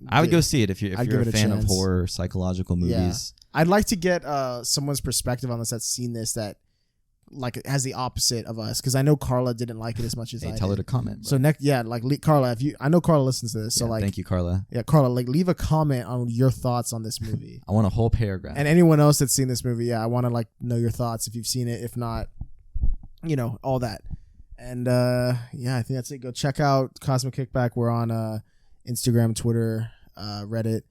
I would go see it if you're a fan of horror, psychological movies. Yeah. I'd like to get someone's perspective on this that's seen this, that like has the opposite of us, because I know Carla didn't like it as much as I tell did. her to comment. So Carla, I know Carla listens to this, so like thank you, Carla. Yeah, Carla, like leave a comment on your thoughts on this movie. I want a whole paragraph. And anyone else that's seen this movie, I want to like know your thoughts if you've seen it. If not, all that. And I think that's it. Go check out Cosmic Kickback. We're on Instagram, Twitter, Reddit.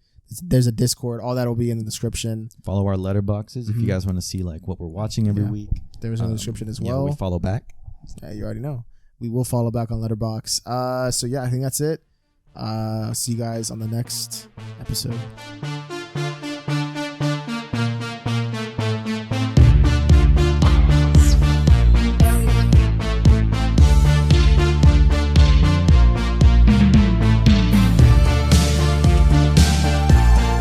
There's a Discord. All that will be in the description. Follow our letterboxes if you guys want to see like what we're watching every week. There's in the description as well. We follow back. Yeah, you already know. We will follow back on Letterboxd. I think that's it. See you guys on the next episode.